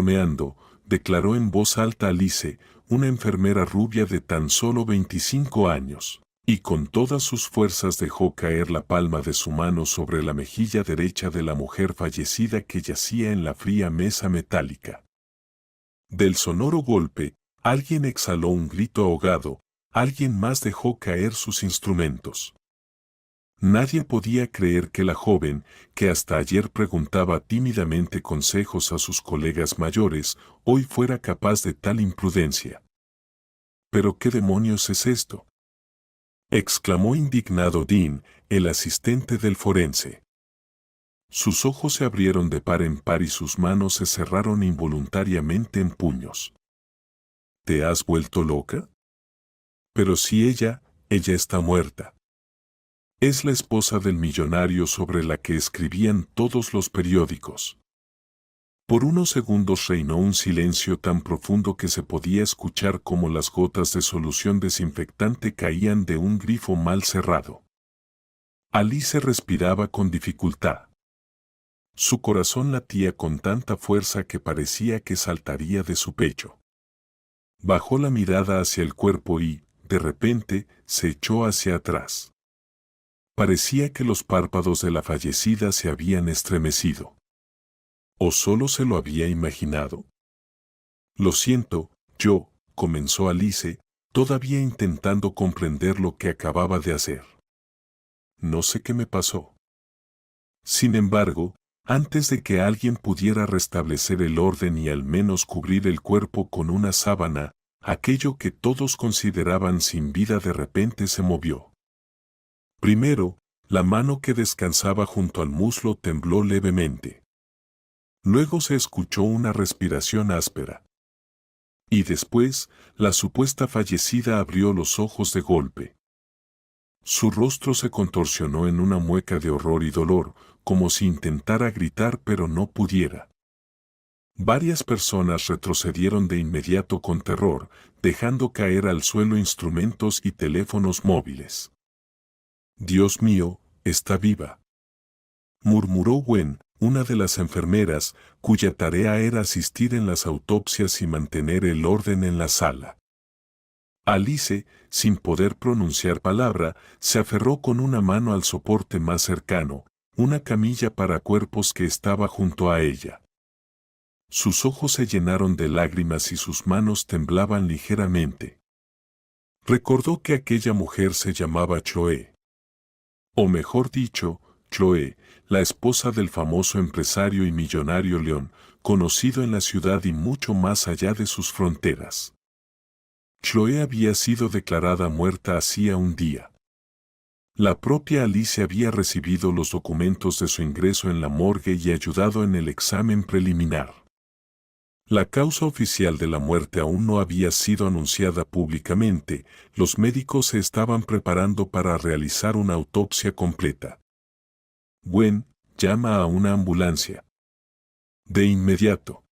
Bromeando, declaró en voz alta Alice, una enfermera rubia de tan solo 25 años, y con todas sus fuerzas dejó caer la palma de su mano sobre la mejilla derecha de la mujer fallecida que yacía en la fría mesa metálica. Del sonoro golpe, alguien exhaló un grito ahogado, alguien más dejó caer sus instrumentos. Nadie podía creer que la joven, que hasta ayer preguntaba tímidamente consejos a sus colegas mayores, hoy fuera capaz de tal imprudencia. ¿Pero qué demonios es esto?, exclamó indignado Dean, el asistente del forense. Sus ojos se abrieron de par en par y sus manos se cerraron involuntariamente en puños. ¿Te has vuelto loca? Pero si ella está muerta. Es la esposa del millonario sobre la que escribían todos los periódicos. Por unos segundos reinó un silencio tan profundo que se podía escuchar cómo las gotas de solución desinfectante caían de un grifo mal cerrado. Alice respiraba con dificultad. Su corazón latía con tanta fuerza que parecía que saltaría de su pecho. Bajó la mirada hacia el cuerpo y, de repente, se echó hacia atrás. Parecía que los párpados de la fallecida se habían estremecido. ¿O solo se lo había imaginado? Lo siento, comenzó Alice, todavía intentando comprender lo que acababa de hacer. No sé qué me pasó. Sin embargo, antes de que alguien pudiera restablecer el orden y al menos cubrir el cuerpo con una sábana, aquello que todos consideraban sin vida de repente se movió. Primero, la mano que descansaba junto al muslo tembló levemente. Luego se escuchó una respiración áspera. Y después, la supuesta fallecida abrió los ojos de golpe. Su rostro se contorsionó en una mueca de horror y dolor, como si intentara gritar pero no pudiera. Varias personas retrocedieron de inmediato con terror, dejando caer al suelo instrumentos y teléfonos móviles. «Dios mío, está viva», murmuró Gwen, una de las enfermeras, cuya tarea era asistir en las autopsias y mantener el orden en la sala. Alice, sin poder pronunciar palabra, se aferró con una mano al soporte más cercano, una camilla para cuerpos que estaba junto a ella. Sus ojos se llenaron de lágrimas y sus manos temblaban ligeramente. Recordó que aquella mujer se llamaba Chloe. O mejor dicho, Chloe, la esposa del famoso empresario y millonario León, conocido en la ciudad y mucho más allá de sus fronteras. Chloe había sido declarada muerta hacía un día. La propia Alice había recibido los documentos de su ingreso en la morgue y ayudado en el examen preliminar. La causa oficial de la muerte aún no había sido anunciada públicamente, los médicos se estaban preparando para realizar una autopsia completa. Gwen, llama a una ambulancia. De inmediato.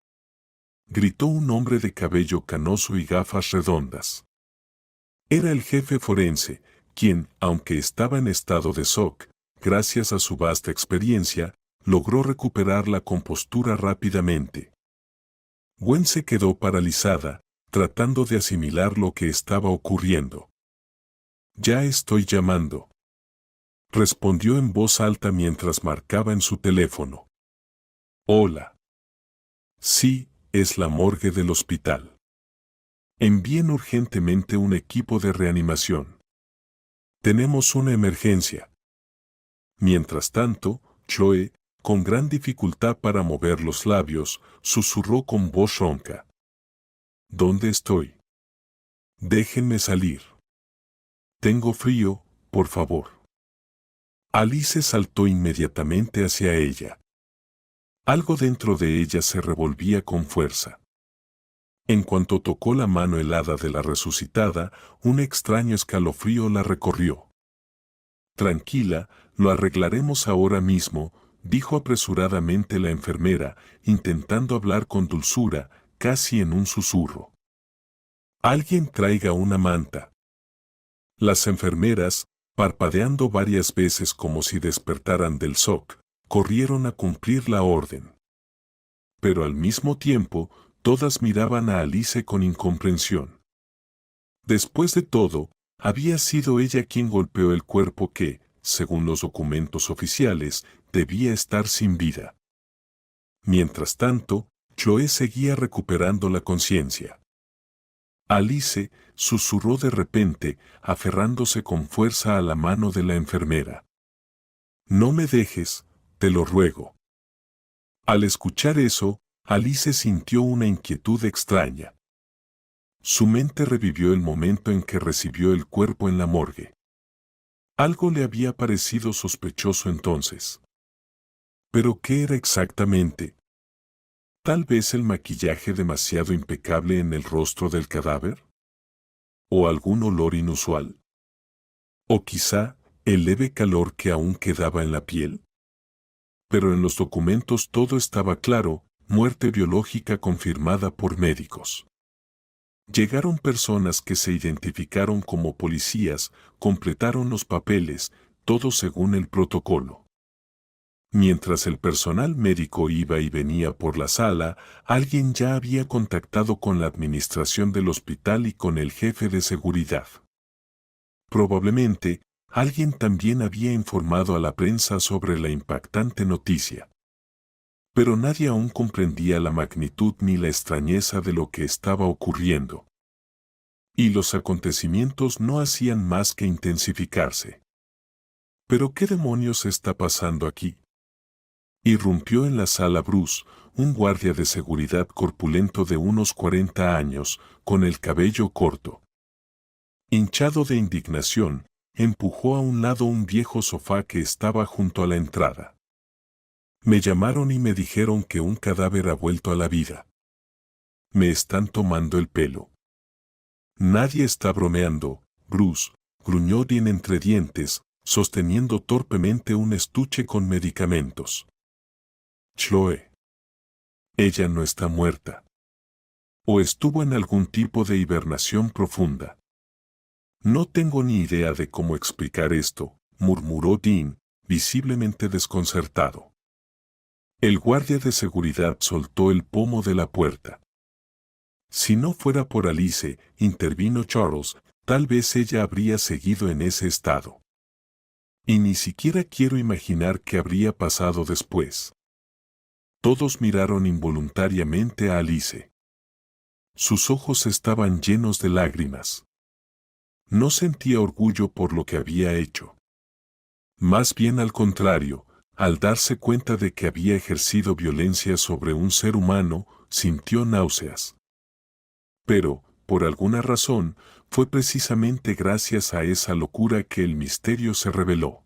Gritó un hombre de cabello canoso y gafas redondas. Era el jefe forense, quien, aunque estaba en estado de shock, gracias a su vasta experiencia, logró recuperar la compostura rápidamente. Gwen se quedó paralizada, tratando de asimilar lo que estaba ocurriendo. «Ya estoy llamando», respondió en voz alta mientras marcaba en su teléfono. «Hola. Sí, es la morgue del hospital. Envíen urgentemente un equipo de reanimación. Tenemos una emergencia». Mientras tanto, Chloe, con gran dificultad para mover los labios, susurró con voz ronca. «¿Dónde estoy? Déjenme salir. Tengo frío, por favor». Alice saltó inmediatamente hacia ella. Algo dentro de ella se revolvía con fuerza. En cuanto tocó la mano helada de la resucitada, un extraño escalofrío la recorrió. «Tranquila, lo arreglaremos ahora mismo», dijo apresuradamente la enfermera, intentando hablar con dulzura, casi en un susurro. «Alguien traiga una manta». Las enfermeras, parpadeando varias veces como si despertaran del shock, corrieron a cumplir la orden. pero al mismo tiempo, todas miraban a Alice con incomprensión. Después de todo, había sido ella quien golpeó el cuerpo que, según los documentos oficiales, debía estar sin vida. Mientras tanto, Chloe seguía recuperando la conciencia. Alice susurró de repente, aferrándose con fuerza a la mano de la enfermera. «No me dejes, te lo ruego». Al escuchar eso, Alice sintió una inquietud extraña. Su mente revivió el momento en que recibió el cuerpo en la morgue. Algo le había parecido sospechoso entonces. ¿Pero qué era exactamente? ¿Tal vez el maquillaje demasiado impecable en el rostro del cadáver? ¿O algún olor inusual? ¿O quizá el leve calor que aún quedaba en la piel? Pero en los documentos todo estaba claro, muerte biológica confirmada por médicos. Llegaron personas que se identificaron como policías, completaron los papeles, todo según el protocolo. Mientras el personal médico iba y venía por la sala, alguien ya había contactado con la administración del hospital y con el jefe de seguridad. Probablemente, alguien también había informado a la prensa sobre la impactante noticia. Pero nadie aún comprendía la magnitud ni la extrañeza de lo que estaba ocurriendo. Y los acontecimientos no hacían más que intensificarse. ¿Pero qué demonios está pasando aquí? Irrumpió en la sala Bruce, un guardia de seguridad corpulento de unos 40 años, con el cabello corto. Hinchado de indignación, empujó a un lado un viejo sofá que estaba junto a la entrada. Me llamaron y me dijeron que un cadáver ha vuelto a la vida. Me están tomando el pelo. Nadie está bromeando, Bruce, gruñó Dean entre dientes, sosteniendo torpemente un estuche con medicamentos. Chloe. Ella no está muerta. O estuvo en algún tipo de hibernación profunda. No tengo ni idea de cómo explicar esto, murmuró Dean, visiblemente desconcertado. El guardia de seguridad soltó el pomo de la puerta. Si no fuera por Alice, intervino Charles, tal vez ella habría seguido en ese estado. Y ni siquiera quiero imaginar qué habría pasado después. Todos miraron involuntariamente a Alice. Sus ojos estaban llenos de lágrimas. No sentía orgullo por lo que había hecho. Más bien al contrario, al darse cuenta de que había ejercido violencia sobre un ser humano, sintió náuseas. Pero, por alguna razón, fue precisamente gracias a esa locura que el misterio se reveló.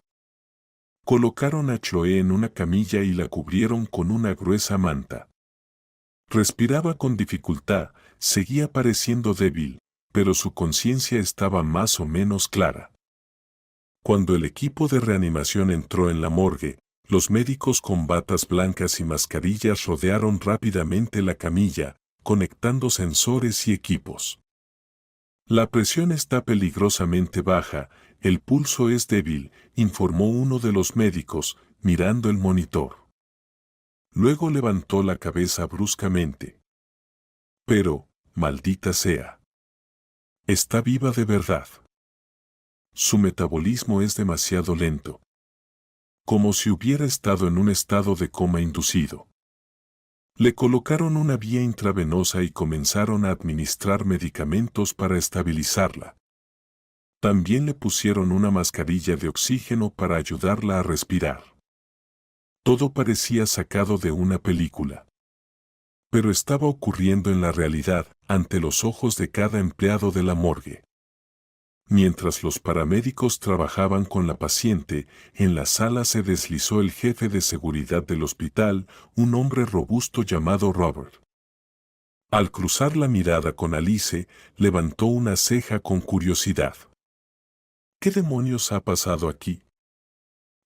Colocaron a Chloe en una camilla y la cubrieron con una gruesa manta. Respiraba con dificultad, seguía pareciendo débil, pero su conciencia estaba más o menos clara. Cuando el equipo de reanimación entró en la morgue, los médicos con batas blancas y mascarillas rodearon rápidamente la camilla, conectando sensores y equipos. La presión está peligrosamente baja, el pulso es débil, informó uno de los médicos, mirando el monitor. Luego levantó la cabeza bruscamente. Pero, maldita sea. Está viva de verdad. Su metabolismo es demasiado lento. Como si hubiera estado en un estado de coma inducido. Le colocaron una vía intravenosa y comenzaron a administrar medicamentos para estabilizarla. También le pusieron una mascarilla de oxígeno para ayudarla a respirar. Todo parecía sacado de una película. Pero estaba ocurriendo en la realidad, ante los ojos de cada empleado de la morgue. Mientras los paramédicos trabajaban con la paciente, en la sala se deslizó el jefe de seguridad del hospital, un hombre robusto llamado Robert. Al cruzar la mirada con Alice, levantó una ceja con curiosidad. ¿Qué demonios ha pasado aquí?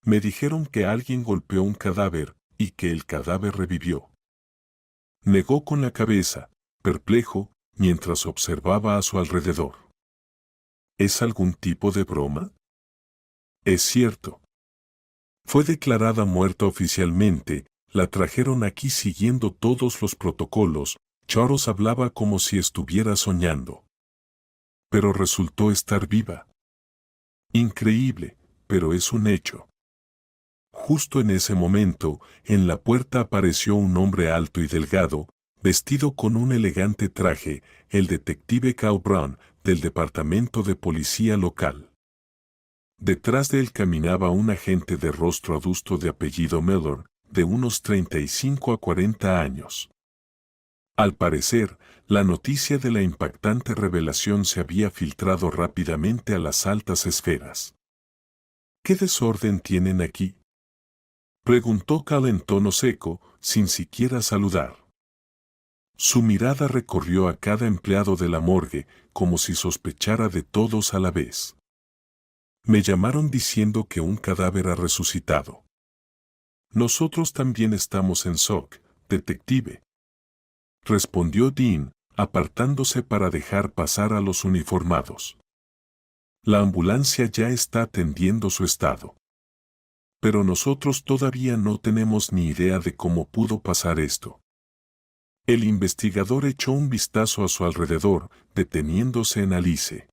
Me dijeron que alguien golpeó un cadáver, y que el cadáver revivió. Negó con la cabeza, perplejo, mientras observaba a su alrededor. ¿Es algún tipo de broma? Es cierto. Fue declarada muerta oficialmente, La trajeron aquí siguiendo todos los protocolos. Charles hablaba como si estuviera soñando. Pero resultó estar viva. Increíble, pero es un hecho. Justo en ese momento, en la puerta apareció un hombre alto y delgado, vestido con un elegante traje, el detective Cal Brown, del departamento de policía local. Detrás de él caminaba un agente de rostro adusto de apellido Miller, de unos 35 a 40 años. Al parecer, la noticia de la impactante revelación se había filtrado rápidamente a las altas esferas. ¿Qué desorden tienen aquí?, preguntó Cal en tono seco, sin siquiera saludar. Su mirada recorrió a cada empleado de la morgue, como si sospechara de todos a la vez. Me llamaron diciendo que un cadáver ha resucitado. Nosotros también estamos en shock, detective, respondió Dean, apartándose para dejar pasar a los uniformados. La ambulancia ya está atendiendo su estado. Pero nosotros todavía no tenemos ni idea de cómo pudo pasar esto. El investigador echó un vistazo a su alrededor, deteniéndose en Alice.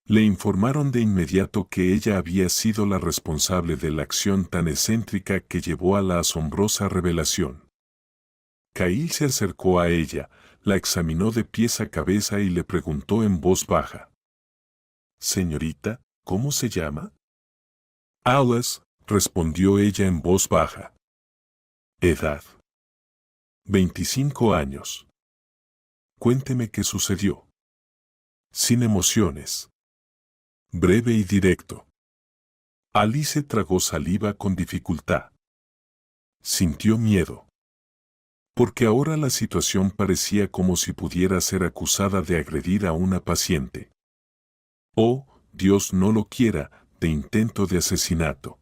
Le informaron de inmediato que ella había sido la responsable de la acción tan excéntrica que llevó a la asombrosa revelación. Kyle se acercó a ella, la examinó de pies a cabeza y le preguntó en voz baja. «Señorita, ¿cómo se llama?» «Alice», respondió ella en voz baja. «Edad». «25 años». «Cuénteme qué sucedió». «Sin emociones». Breve y directo. Alice tragó saliva con dificultad. Sintió miedo. Porque ahora la situación parecía como si pudiera ser acusada de agredir a una paciente. O, Dios no lo quiera, de intento de asesinato.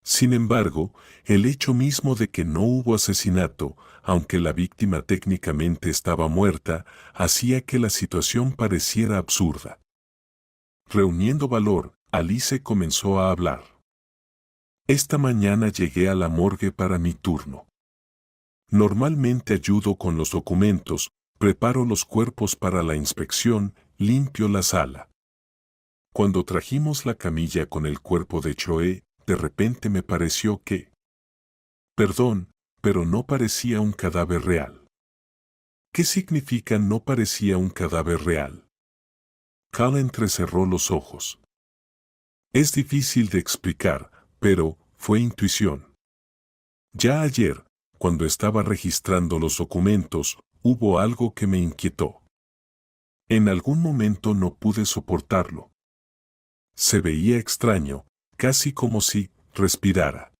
Sin embargo, el hecho mismo de que no hubo asesinato, aunque la víctima técnicamente estaba muerta, hacía que la situación pareciera absurda. Reuniendo valor, Alice comenzó a hablar. Esta mañana llegué a la morgue para mi turno. Normalmente ayudo con los documentos, preparo los cuerpos para la inspección, limpio la sala. Cuando trajimos la camilla con el cuerpo de Choe, de repente me pareció que... Perdón, pero no parecía un cadáver real. ¿Qué significa no parecía un cadáver real? Cal entrecerró los ojos. Es difícil de explicar, pero fue intuición. Ya ayer, cuando estaba registrando los documentos, hubo algo que me inquietó. En algún momento no pude soportarlo. Se veía extraño, casi como si respirara.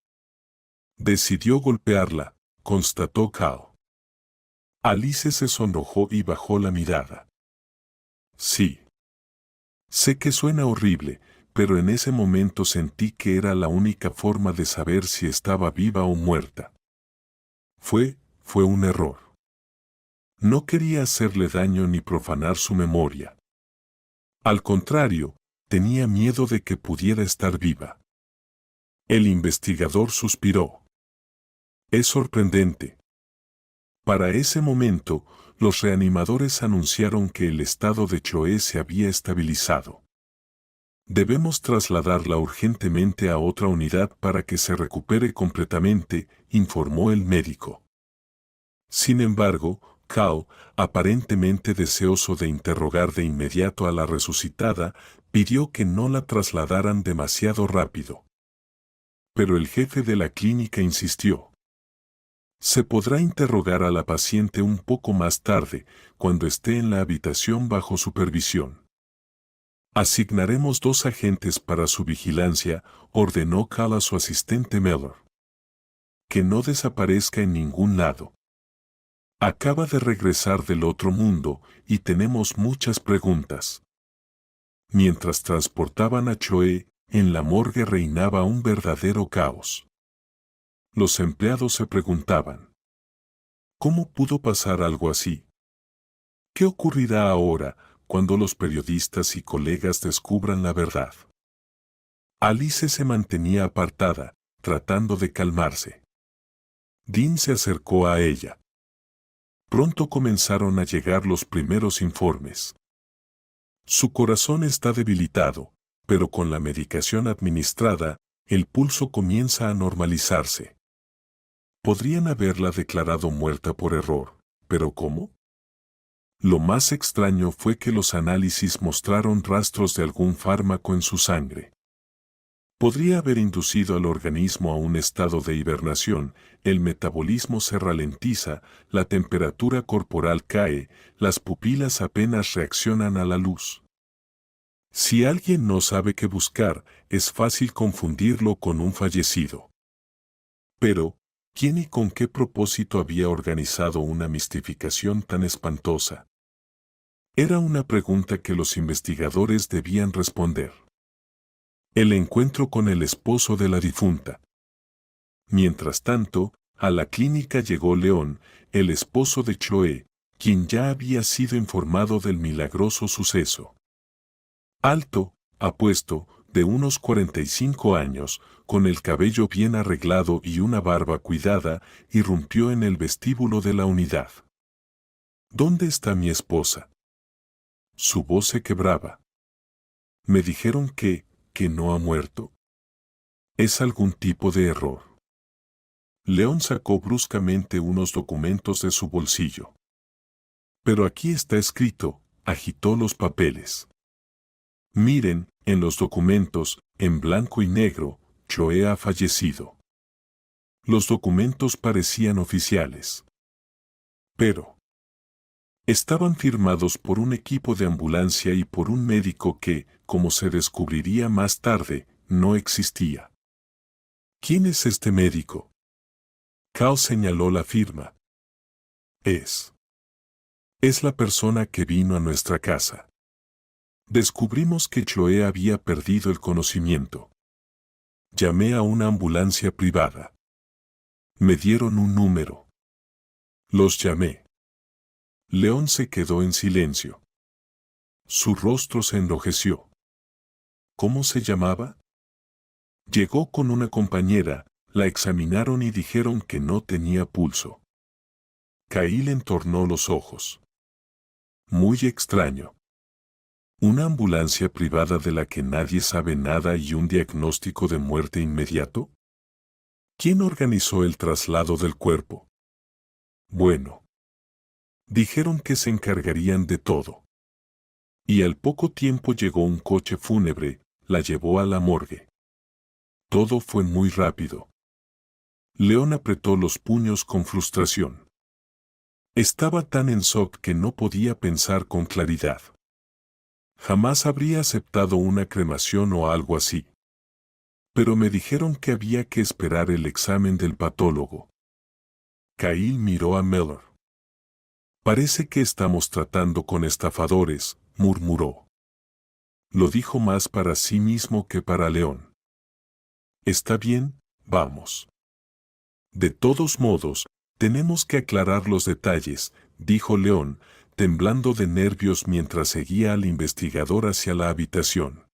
Decidió golpearla, constató Cal. Alice se sonrojó y bajó la mirada. Sí. Sé que suena horrible, pero en ese momento sentí que era la única forma de saber si estaba viva o muerta. Fue un error. No quería hacerle daño ni profanar su memoria. Al contrario, tenía miedo de que pudiera estar viva. El investigador suspiró. Es sorprendente. Para ese momento, los reanimadores anunciaron que el estado de Choe se había estabilizado. Debemos trasladarla urgentemente a otra unidad para que se recupere completamente, informó el médico. Sin embargo, Cal, aparentemente deseoso de interrogar de inmediato a la resucitada, pidió que no la trasladaran demasiado rápido. Pero el jefe de la clínica insistió. Se podrá interrogar a la paciente un poco más tarde, cuando esté en la habitación bajo supervisión. Asignaremos 2 agentes para su vigilancia, ordenó Cal a su asistente Miller. Que no desaparezca en ningún lado. Acaba de regresar del otro mundo y tenemos muchas preguntas. Mientras transportaban a Choe, en la morgue reinaba un verdadero caos. Los empleados se preguntaban: ¿cómo pudo pasar algo así? ¿Qué ocurrirá ahora, cuando los periodistas y colegas descubran la verdad? Alice se mantenía apartada, tratando de calmarse. Dean se acercó a ella. Pronto comenzaron a llegar los primeros informes. Su corazón está debilitado, pero con la medicación administrada, el pulso comienza a normalizarse. Podrían haberla declarado muerta por error, ¿pero cómo? Lo más extraño fue que los análisis mostraron rastros de algún fármaco en su sangre. Podría haber inducido al organismo a un estado de hibernación, el metabolismo se ralentiza, la temperatura corporal cae, las pupilas apenas reaccionan a la luz. Si alguien no sabe qué buscar, es fácil confundirlo con un fallecido. Pero, ¿quién y con qué propósito había organizado una mistificación tan espantosa? Era una pregunta que los investigadores debían responder. El encuentro con el esposo de la difunta. Mientras tanto, a la clínica llegó León, el esposo de Chloe, quien ya había sido informado del milagroso suceso. Alto, apuesto, de unos 45 años, con el cabello bien arreglado y una barba cuidada, irrumpió en el vestíbulo de la unidad. ¿Dónde está mi esposa? Su voz se quebraba. Me dijeron que no ha muerto. ¿Es algún tipo de error? León sacó bruscamente unos documentos de su bolsillo. Pero aquí está escrito, agitó los papeles. Miren, en los documentos, en blanco y negro, Chloe ha fallecido. Los documentos parecían oficiales. Pero estaban firmados por un equipo de ambulancia y por un médico que, como se descubriría más tarde, no existía. ¿Quién es este médico? Cal señaló la firma. Es la persona que vino a nuestra casa. Descubrimos que Chloe había perdido el conocimiento. Llamé a una ambulancia privada. Me dieron un número. Los llamé. León se quedó en silencio. Su rostro se enrojeció. ¿Cómo se llamaba? Llegó con una compañera, la examinaron y dijeron que no tenía pulso. Kyle entornó los ojos. Muy extraño. ¿Una ambulancia privada de la que nadie sabe nada y un diagnóstico de muerte inmediato? ¿Quién organizó el traslado del cuerpo? Bueno. Dijeron que se encargarían de todo. Y al poco tiempo llegó un coche fúnebre, la llevó a la morgue. Todo fue muy rápido. León apretó los puños con frustración. Estaba tan en shock que no podía pensar con claridad. Jamás habría aceptado una cremación o algo así. Pero me dijeron que había que esperar el examen del patólogo. Kyle miró a Miller. Parece que estamos tratando con estafadores, murmuró. Lo dijo más para sí mismo que para León. Está bien, vamos. De todos modos, tenemos que aclarar los detalles, dijo León, temblando de nervios mientras seguía al investigador hacia la habitación.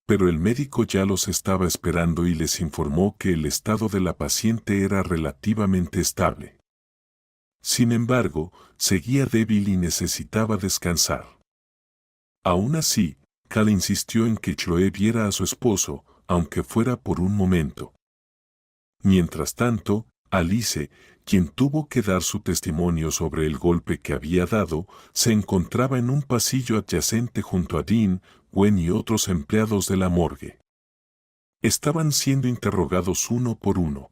Pero el médico ya los estaba esperando y les informó que el estado de la paciente era relativamente estable. Sin embargo, seguía débil y necesitaba descansar. Aún así, Cal insistió en que Chloe viera a su esposo, aunque fuera por un momento. Mientras tanto, Alice, quien tuvo que dar su testimonio sobre el golpe que había dado, se encontraba en un pasillo adyacente junto a Dean, Gwen y otros empleados de la morgue. Estaban siendo interrogados uno por uno.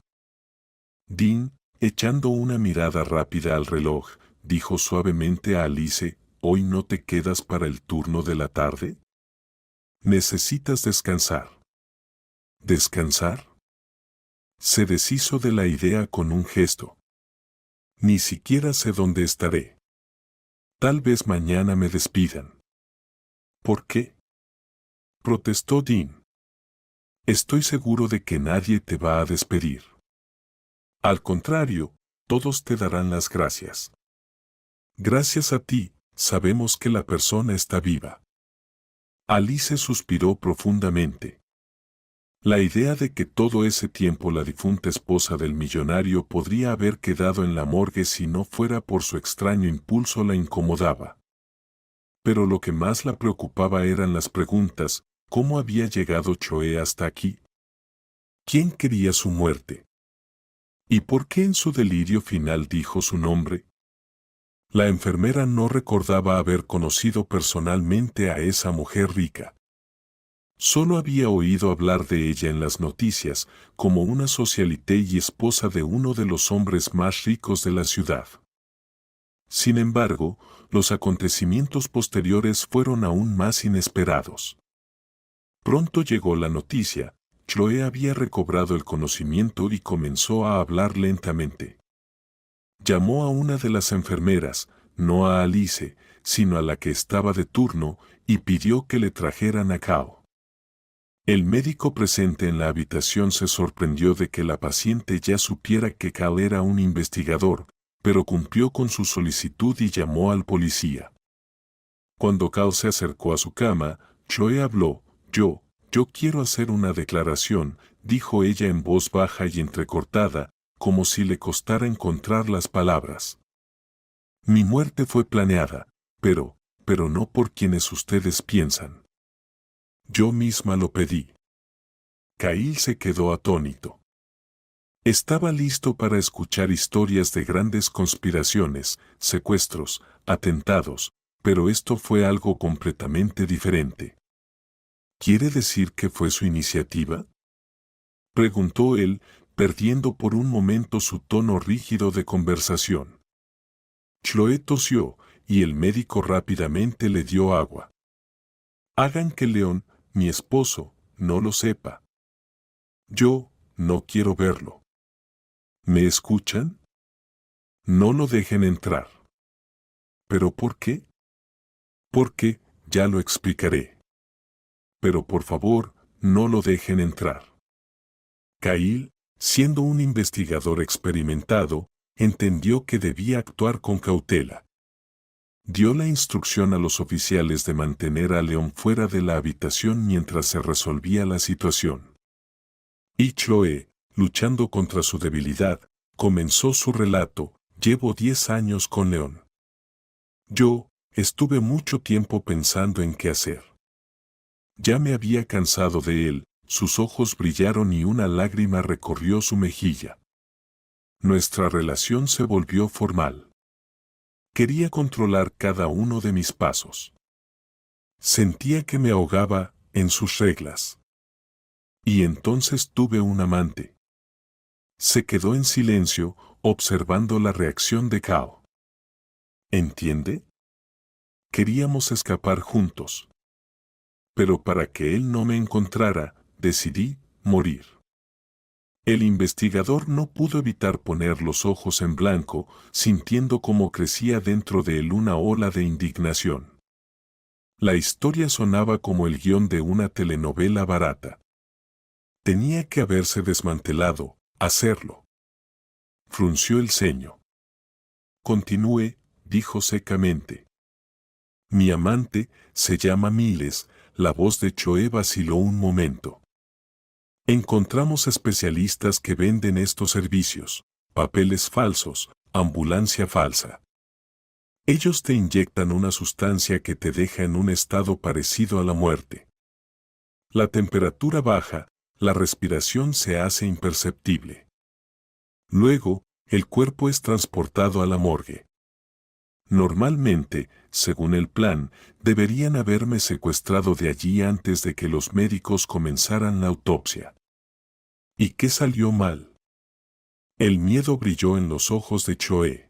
Dean, echando una mirada rápida al reloj, dijo suavemente a Alice, ¿hoy no te quedas para el turno de la tarde? Necesitas descansar. ¿Descansar? Se deshizo de la idea con un gesto. Ni siquiera sé dónde estaré. Tal vez mañana me despidan. ¿Por qué? Protestó Dean. Estoy seguro de que nadie te va a despedir. Al contrario, todos te darán las gracias. Gracias a ti, sabemos que la persona está viva. Alice suspiró profundamente. La idea de que todo ese tiempo la difunta esposa del millonario podría haber quedado en la morgue si no fuera por su extraño impulso la incomodaba. Pero lo que más la preocupaba eran las preguntas: ¿cómo había llegado Choe hasta aquí? ¿Quién quería su muerte? ¿Y por qué en su delirio final dijo su nombre? La enfermera no recordaba haber conocido personalmente a esa mujer rica. Solo había oído hablar de ella en las noticias, como una socialité y esposa de uno de los hombres más ricos de la ciudad. Sin embargo, los acontecimientos posteriores fueron aún más inesperados. Pronto llegó la noticia: Chloe había recobrado el conocimiento y comenzó a hablar lentamente. Llamó a una de las enfermeras, no a Alice, sino a la que estaba de turno, y pidió que le trajeran a Kao. El médico presente en la habitación se sorprendió de que la paciente ya supiera que Kao era un investigador, pero cumplió con su solicitud y llamó al policía. Cuando Kao se acercó a su cama, Chloe habló. Yo quiero hacer una declaración, dijo ella en voz baja y entrecortada, como si le costara encontrar las palabras. Mi muerte fue planeada, pero no por quienes ustedes piensan. Yo misma lo pedí. Kyle se quedó atónito. Estaba listo para escuchar historias de grandes conspiraciones, secuestros, atentados, pero esto fue algo completamente diferente. ¿Quiere decir que fue su iniciativa?, preguntó él, perdiendo por un momento su tono rígido de conversación. Chloe tosió, y el médico rápidamente le dio agua. Hagan que León, mi esposo, no lo sepa. Yo no quiero verlo. ¿Me escuchan? No lo dejen entrar. ¿Pero por qué? Porque, ya lo explicaré. Pero por favor, no lo dejen entrar. Kyle, siendo un investigador experimentado, entendió que debía actuar con cautela. Dio la instrucción a los oficiales de mantener a León fuera de la habitación mientras se resolvía la situación. Y Chloe, luchando contra su debilidad, comenzó su relato: llevo 10 años con León. Yo estuve mucho tiempo pensando en qué hacer. Ya me había cansado de él. Sus ojos brillaron y una lágrima recorrió su mejilla. Nuestra relación se volvió formal. Quería controlar cada uno de mis pasos. Sentía que me ahogaba en sus reglas. Y entonces tuve un amante. Se quedó en silencio, observando la reacción de Kao. ¿Entiende? Queríamos escapar juntos. Pero para que él no me encontrara, decidí morir. El investigador no pudo evitar poner los ojos en blanco, sintiendo cómo crecía dentro de él una ola de indignación. La historia sonaba como el guión de una telenovela barata. Tenía que haberse desmantelado, hacerlo. Frunció el ceño. Continúe, dijo secamente. Mi amante se llama Miles. La voz de Choe vaciló un momento. Encontramos especialistas que venden estos servicios: papeles falsos, ambulancia falsa. Ellos te inyectan una sustancia que te deja en un estado parecido a la muerte. La temperatura baja, la respiración se hace imperceptible. Luego, el cuerpo es transportado a la morgue. Normalmente, según el plan, deberían haberme secuestrado de allí antes de que los médicos comenzaran la autopsia. ¿Y qué salió mal? El miedo brilló en los ojos de Choe.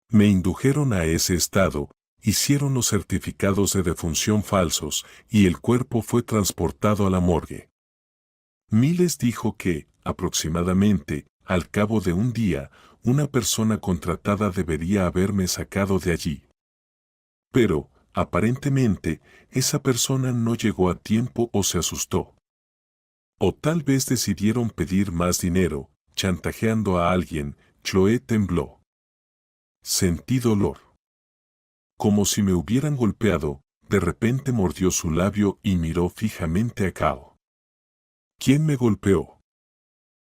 Me indujeron a ese estado, hicieron los certificados de defunción falsos, y el cuerpo fue transportado a la morgue. Miles dijo que, aproximadamente, al cabo de un día, una persona contratada debería haberme sacado de allí. Pero, aparentemente, esa persona no llegó a tiempo o se asustó. O tal vez decidieron pedir más dinero, chantajeando a alguien. Chloe tembló. Sentí dolor. Como si me hubieran golpeado. De repente mordió su labio y miró fijamente a Kao. ¿Quién me golpeó?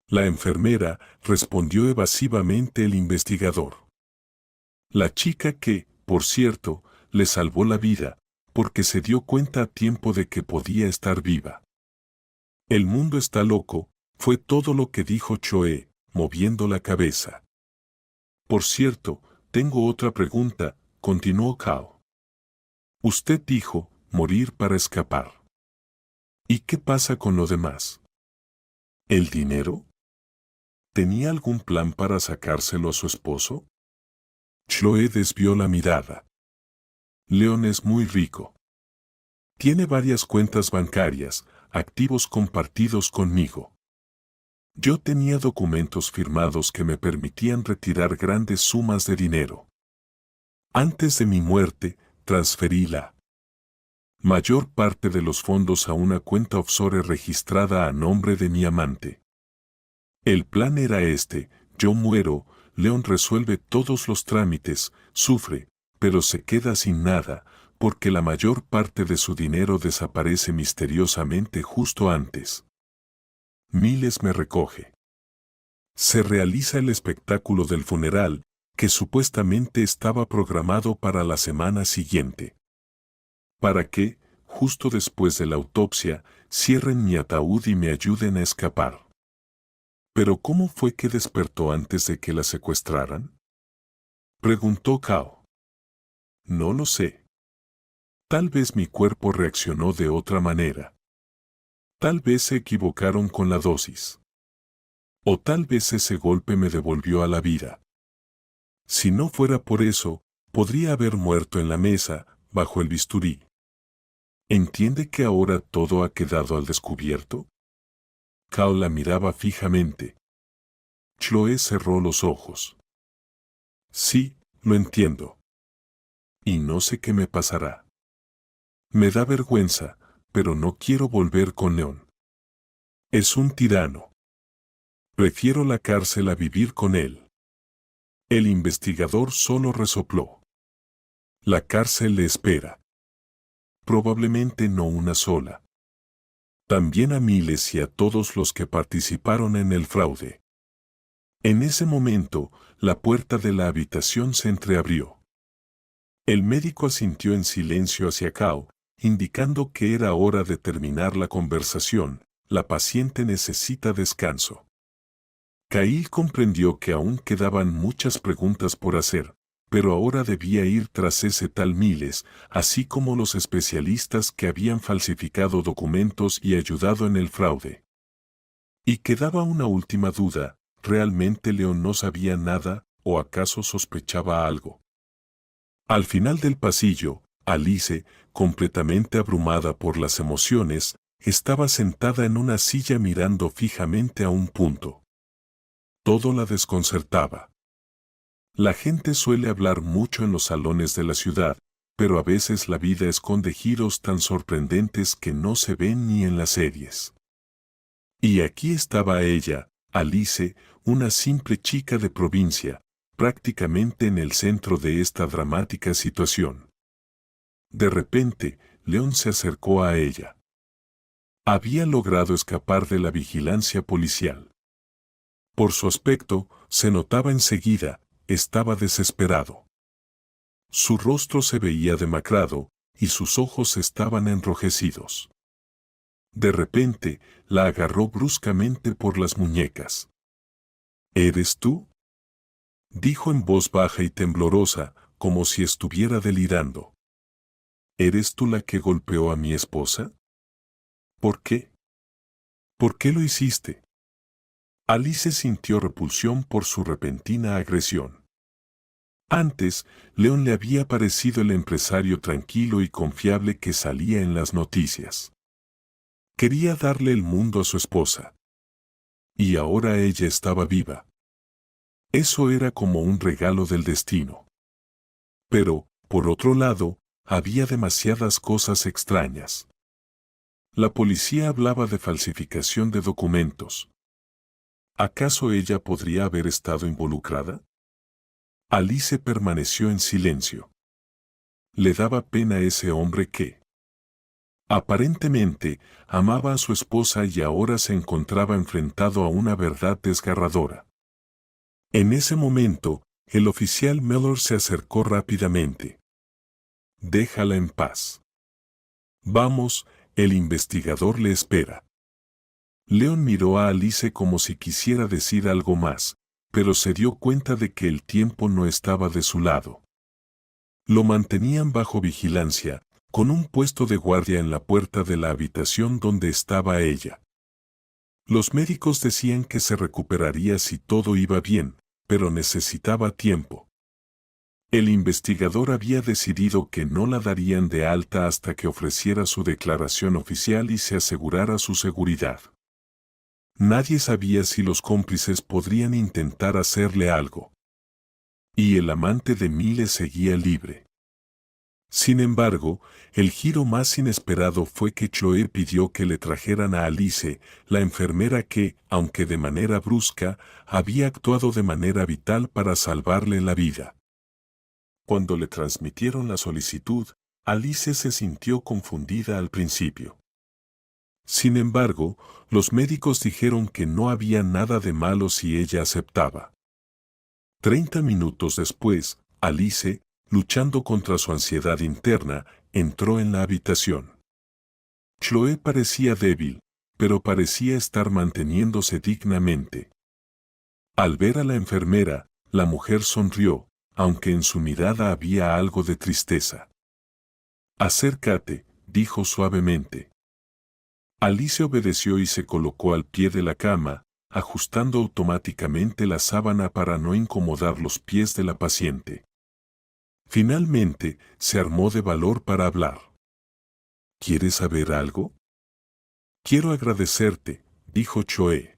La enfermera, respondió evasivamente el investigador. La chica que, por cierto, le salvó la vida, porque se dio cuenta a tiempo de que podía estar viva. El mundo está loco, fue todo lo que dijo Choe, moviendo la cabeza. Por cierto, tengo otra pregunta, continuó Cao. Usted dijo, morir para escapar. ¿Y qué pasa con lo demás? ¿El dinero? ¿Tenía algún plan para sacárselo a su esposo? Chloe desvió la mirada. Leon es muy rico. Tiene varias cuentas bancarias, activos compartidos conmigo. Yo tenía documentos firmados que me permitían retirar grandes sumas de dinero. Antes de mi muerte, transferí la mayor parte de los fondos a una cuenta offshore registrada a nombre de mi amante. El plan era este: yo muero, Leon resuelve todos los trámites, sufre, pero se queda sin nada, porque la mayor parte de su dinero desaparece misteriosamente justo antes. Miles me recoge. Se realiza el espectáculo del funeral, que supuestamente estaba programado para la semana siguiente. Para que, justo después de la autopsia, cierren mi ataúd y me ayuden a escapar. ¿Pero cómo fue que despertó antes de que la secuestraran? Preguntó Cao. No lo sé. Tal vez mi cuerpo reaccionó de otra manera. Tal vez se equivocaron con la dosis. O tal vez ese golpe me devolvió a la vida. Si no fuera por eso, podría haber muerto en la mesa, bajo el bisturí. ¿Entiende que ahora todo ha quedado al descubierto? Cao la miraba fijamente. Chloe cerró los ojos. Sí, lo entiendo. Y no sé qué me pasará. Me da vergüenza, pero no quiero volver con Leon. Es un tirano. Prefiero la cárcel a vivir con él. El investigador solo resopló. La cárcel le espera. Probablemente no una sola. También a miles y a todos los que participaron en el fraude. En ese momento, la puerta de la habitación se entreabrió. El médico asintió en silencio hacia Cao, indicando que era hora de terminar la conversación. La paciente necesita descanso. Kyle comprendió que aún quedaban muchas preguntas por hacer, pero ahora debía ir tras ese tal Miles, así como los especialistas que habían falsificado documentos y ayudado en el fraude. Y quedaba una última duda: ¿realmente Leon no sabía nada, o acaso sospechaba algo? Al final del pasillo, Alice, completamente abrumada por las emociones, estaba sentada en una silla mirando fijamente a un punto. Todo la desconcertaba. La gente suele hablar mucho en los salones de la ciudad, pero a veces la vida esconde giros tan sorprendentes que no se ven ni en las series. Y aquí estaba ella, Alice, una simple chica de provincia, prácticamente en el centro de esta dramática situación. De repente, Leon se acercó a ella. Había logrado escapar de la vigilancia policial. Por su aspecto, se notaba enseguida, estaba desesperado. Su rostro se veía demacrado, y sus ojos estaban enrojecidos. De repente, la agarró bruscamente por las muñecas. ¿Eres tú?, dijo en voz baja y temblorosa, como si estuviera delirando. ¿Eres tú la que golpeó a mi esposa? ¿Por qué? ¿Por qué lo hiciste? Alice sintió repulsión por su repentina agresión. Antes, Leon le había parecido el empresario tranquilo y confiable que salía en las noticias. Quería darle el mundo a su esposa. Y ahora ella estaba viva. Eso era como un regalo del destino. Pero, por otro lado, había demasiadas cosas extrañas. La policía hablaba de falsificación de documentos. ¿Acaso ella podría haber estado involucrada? Alice permaneció en silencio. Le daba pena ese hombre que Aparentemente, amaba a su esposa y ahora se encontraba enfrentado a una verdad desgarradora. En ese momento, el oficial Miller se acercó rápidamente. Déjala en paz. Vamos, el investigador le espera. Leon miró a Alice como si quisiera decir algo más, pero se dio cuenta de que el tiempo no estaba de su lado. Lo mantenían bajo vigilancia, con un puesto de guardia en la puerta de la habitación donde estaba ella. Los médicos decían que se recuperaría si todo iba bien, pero necesitaba tiempo. El investigador había decidido que no la darían de alta hasta que ofreciera su declaración oficial y se asegurara su seguridad. Nadie sabía si los cómplices podrían intentar hacerle algo. Y el amante de Miles seguía libre. Sin embargo, el giro más inesperado fue que Chloe pidió que le trajeran a Alice, la enfermera que, aunque de manera brusca, había actuado de manera vital para salvarle la vida. Cuando le transmitieron la solicitud, Alice se sintió confundida al principio. Sin embargo, los médicos dijeron que no había nada de malo si ella aceptaba. 30 minutos después, Alice, luchando contra su ansiedad interna, entró en la habitación. Chloe parecía débil, pero parecía estar manteniéndose dignamente. Al ver a la enfermera, la mujer sonrió, aunque en su mirada había algo de tristeza. «Acércate», dijo suavemente. Alice obedeció y se colocó al pie de la cama, ajustando automáticamente la sábana para no incomodar los pies de la paciente. Finalmente, se armó de valor para hablar. «¿Quieres saber algo?» «Quiero agradecerte», dijo Chloe.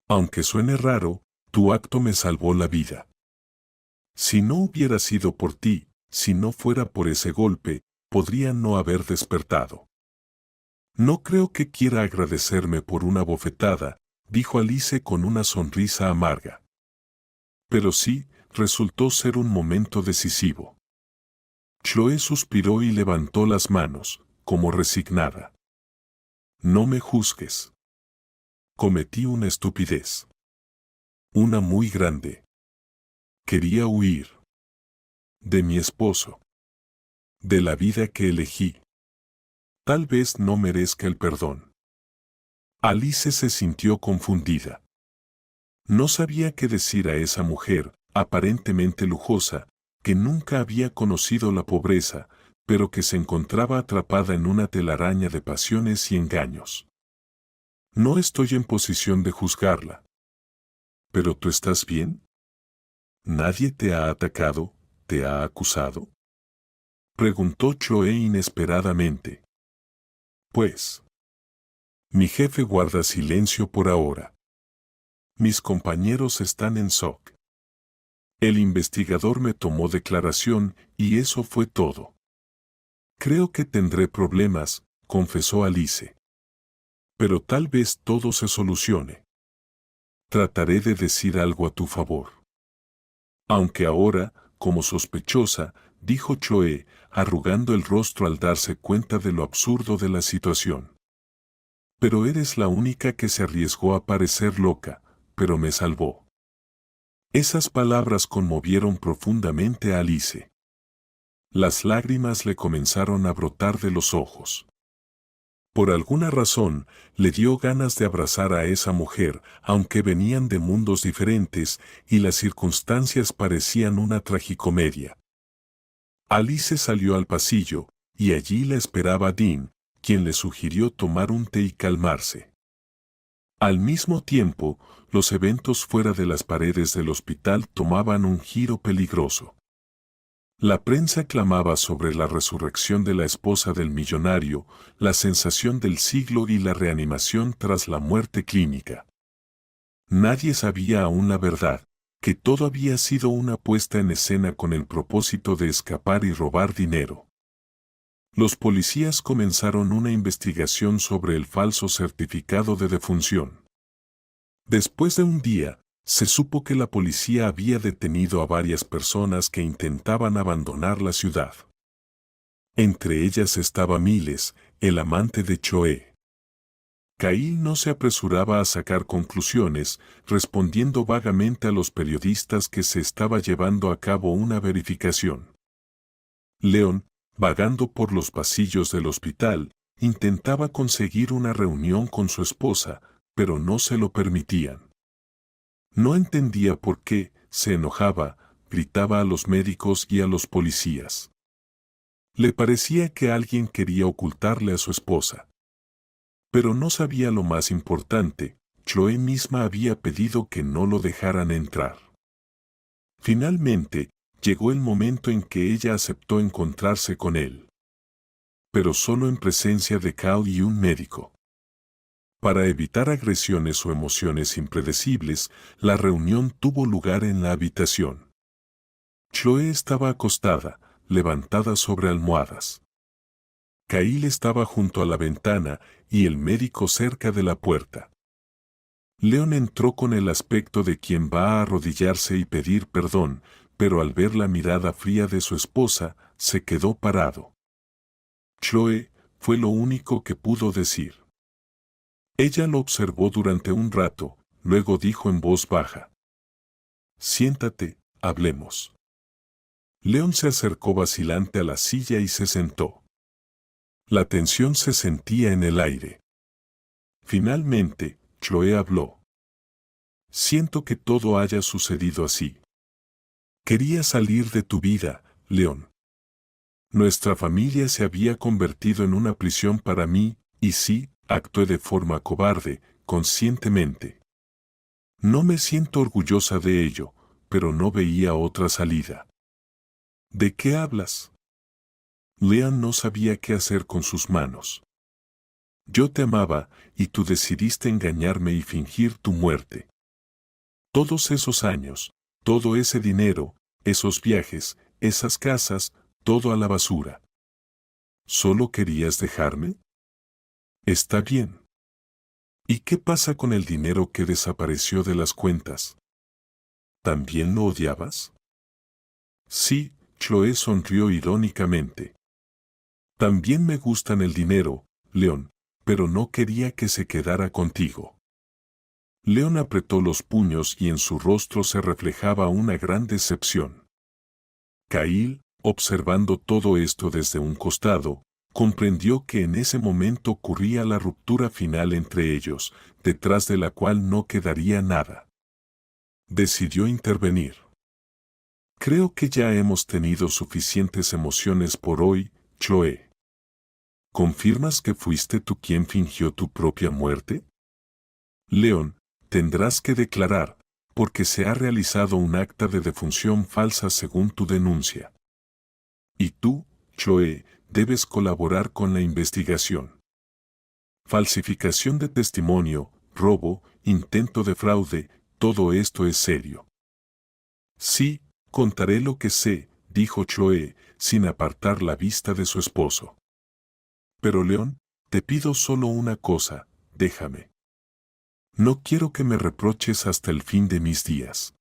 «Aunque suene raro, tu acto me salvó la vida. Si no hubiera sido por ti, si no fuera por ese golpe, podría no haber despertado». «No creo que quiera agradecerme por una bofetada», dijo Alice con una sonrisa amarga. «Pero sí, resultó ser un momento decisivo». Chloe suspiró y levantó las manos, como resignada. «No me juzgues. Cometí una estupidez. Una muy grande. Quería huir. De mi esposo. De la vida que elegí. Tal vez no merezca el perdón». Alice se sintió confundida. No sabía qué decir a esa mujer, aparentemente lujosa, que nunca había conocido la pobreza, pero que se encontraba atrapada en una telaraña de pasiones y engaños. «No estoy en posición de juzgarla». «¿Pero tú estás bien? ¿Nadie te ha atacado, te ha acusado?», preguntó Chloe inesperadamente. «Pues, mi jefe guarda silencio por ahora. Mis compañeros están en shock. El investigador me tomó declaración y eso fue todo». «Creo que tendré problemas», confesó Alice. «Pero tal vez todo se solucione. Trataré de decir algo a tu favor». «Aunque ahora, como sospechosa», dijo Chloe, arrugando el rostro al darse cuenta de lo absurdo de la situación. «Pero eres la única que se arriesgó a parecer loca, pero me salvó». Esas palabras conmovieron profundamente a Alice. Las lágrimas le comenzaron a brotar de los ojos. Por alguna razón, le dio ganas de abrazar a esa mujer, aunque venían de mundos diferentes y las circunstancias parecían una tragicomedia. Alice salió al pasillo, y allí la esperaba Dean, quien le sugirió tomar un té y calmarse. Al mismo tiempo, los eventos fuera de las paredes del hospital tomaban un giro peligroso. La prensa clamaba sobre la resurrección de la esposa del millonario, la sensación del siglo y la reanimación tras la muerte clínica. Nadie sabía aún la verdad, que todo había sido una puesta en escena con el propósito de escapar y robar dinero. Los policías comenzaron una investigación sobre el falso certificado de defunción. Después de un día, se supo que la policía había detenido a varias personas que intentaban abandonar la ciudad. Entre ellas estaba Miles, el amante de Chloe. Kyle no se apresuraba a sacar conclusiones, respondiendo vagamente a los periodistas que se estaba llevando a cabo una verificación. Leon, vagando por los pasillos del hospital, intentaba conseguir una reunión con su esposa, pero no se lo permitían. No entendía por qué, se enojaba, gritaba a los médicos y a los policías. Le parecía que alguien quería ocultarle a su esposa. Pero no sabía lo más importante, Chloe misma había pedido que no lo dejaran entrar. Finalmente, llegó el momento en que ella aceptó encontrarse con él. Pero solo en presencia de Cal y un médico. Para evitar agresiones o emociones impredecibles, la reunión tuvo lugar en la habitación. Chloe estaba acostada, levantada sobre almohadas. Kyle estaba junto a la ventana y el médico cerca de la puerta. Leon entró con el aspecto de quien va a arrodillarse y pedir perdón, pero al ver la mirada fría de su esposa, se quedó parado. Chloe, fue lo único que pudo decir. Ella lo observó durante un rato, luego dijo en voz baja: «Siéntate, hablemos». Leon se acercó vacilante a la silla y se sentó. La tensión se sentía en el aire. Finalmente, Chloe habló. «Siento que todo haya sucedido así. Quería salir de tu vida, Leon. Nuestra familia se había convertido en una prisión para mí, y sí, actué de forma cobarde, conscientemente. No me siento orgullosa de ello, pero no veía otra salida». «¿De qué hablas?». Leon no sabía qué hacer con sus manos. «Yo te amaba, y tú decidiste engañarme y fingir tu muerte. Todos esos años, todo ese dinero, esos viajes, esas casas, todo a la basura. ¿Solo querías dejarme? Está bien. ¿Y qué pasa con el dinero que desapareció de las cuentas? ¿También lo odiabas?». Sí, Chloe sonrió irónicamente. «También me gustan el dinero, Leon, pero no quería que se quedara contigo». Leon apretó los puños y en su rostro se reflejaba una gran decepción. Kyle, observando todo esto desde un costado, comprendió que en ese momento ocurría la ruptura final entre ellos, detrás de la cual no quedaría nada. Decidió intervenir. «Creo que ya hemos tenido suficientes emociones por hoy, Chloe. ¿Confirmas que fuiste tú quien fingió tu propia muerte?». «Leon, tendrás que declarar, porque se ha realizado un acta de defunción falsa según tu denuncia. Y tú, Chloe, debes colaborar con la investigación. Falsificación de testimonio, robo, intento de fraude, todo esto es serio». «Sí, contaré lo que sé», dijo Chloe, sin apartar la vista de su esposo. «Pero Leon, te pido solo una cosa, déjame. No quiero que me reproches hasta el fin de mis días».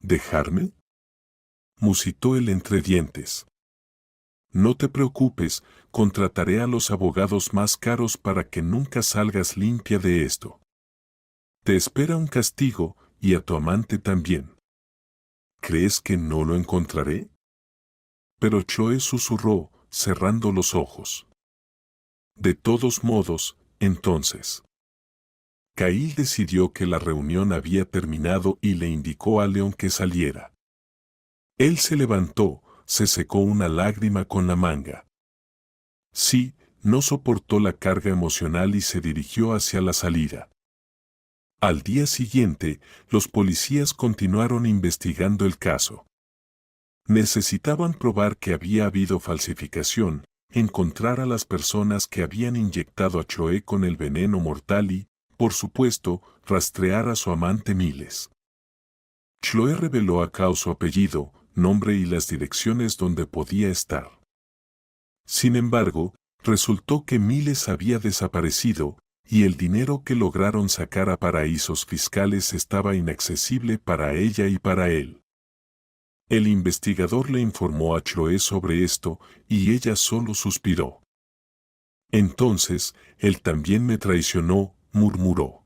«¿Dejarme?», musitó él entre dientes. «No te preocupes, contrataré a los abogados más caros para que nunca salgas limpia de esto. Te espera un castigo, y a tu amante también». «¿Crees que no lo encontraré?». Pero Chloe susurró, cerrando los ojos. «De todos modos, entonces». Kyle decidió que la reunión había terminado y le indicó a Leon que saliera. Él se levantó, se secó una lágrima con la manga. Sí, no soportó la carga emocional y se dirigió hacia la salida. Al día siguiente, los policías continuaron investigando el caso. Necesitaban probar que había habido falsificación, encontrar a las personas que habían inyectado a Chloe con el veneno mortal y, por supuesto, rastrear a su amante Miles. Chloe reveló a Cal su apellido, nombre y las direcciones donde podía estar. Sin embargo, resultó que Miles había desaparecido, y el dinero que lograron sacar a paraísos fiscales estaba inaccesible para ella y para él. El investigador le informó a Chloe sobre esto, y ella solo suspiró. Entonces, él también me traicionó, murmuró.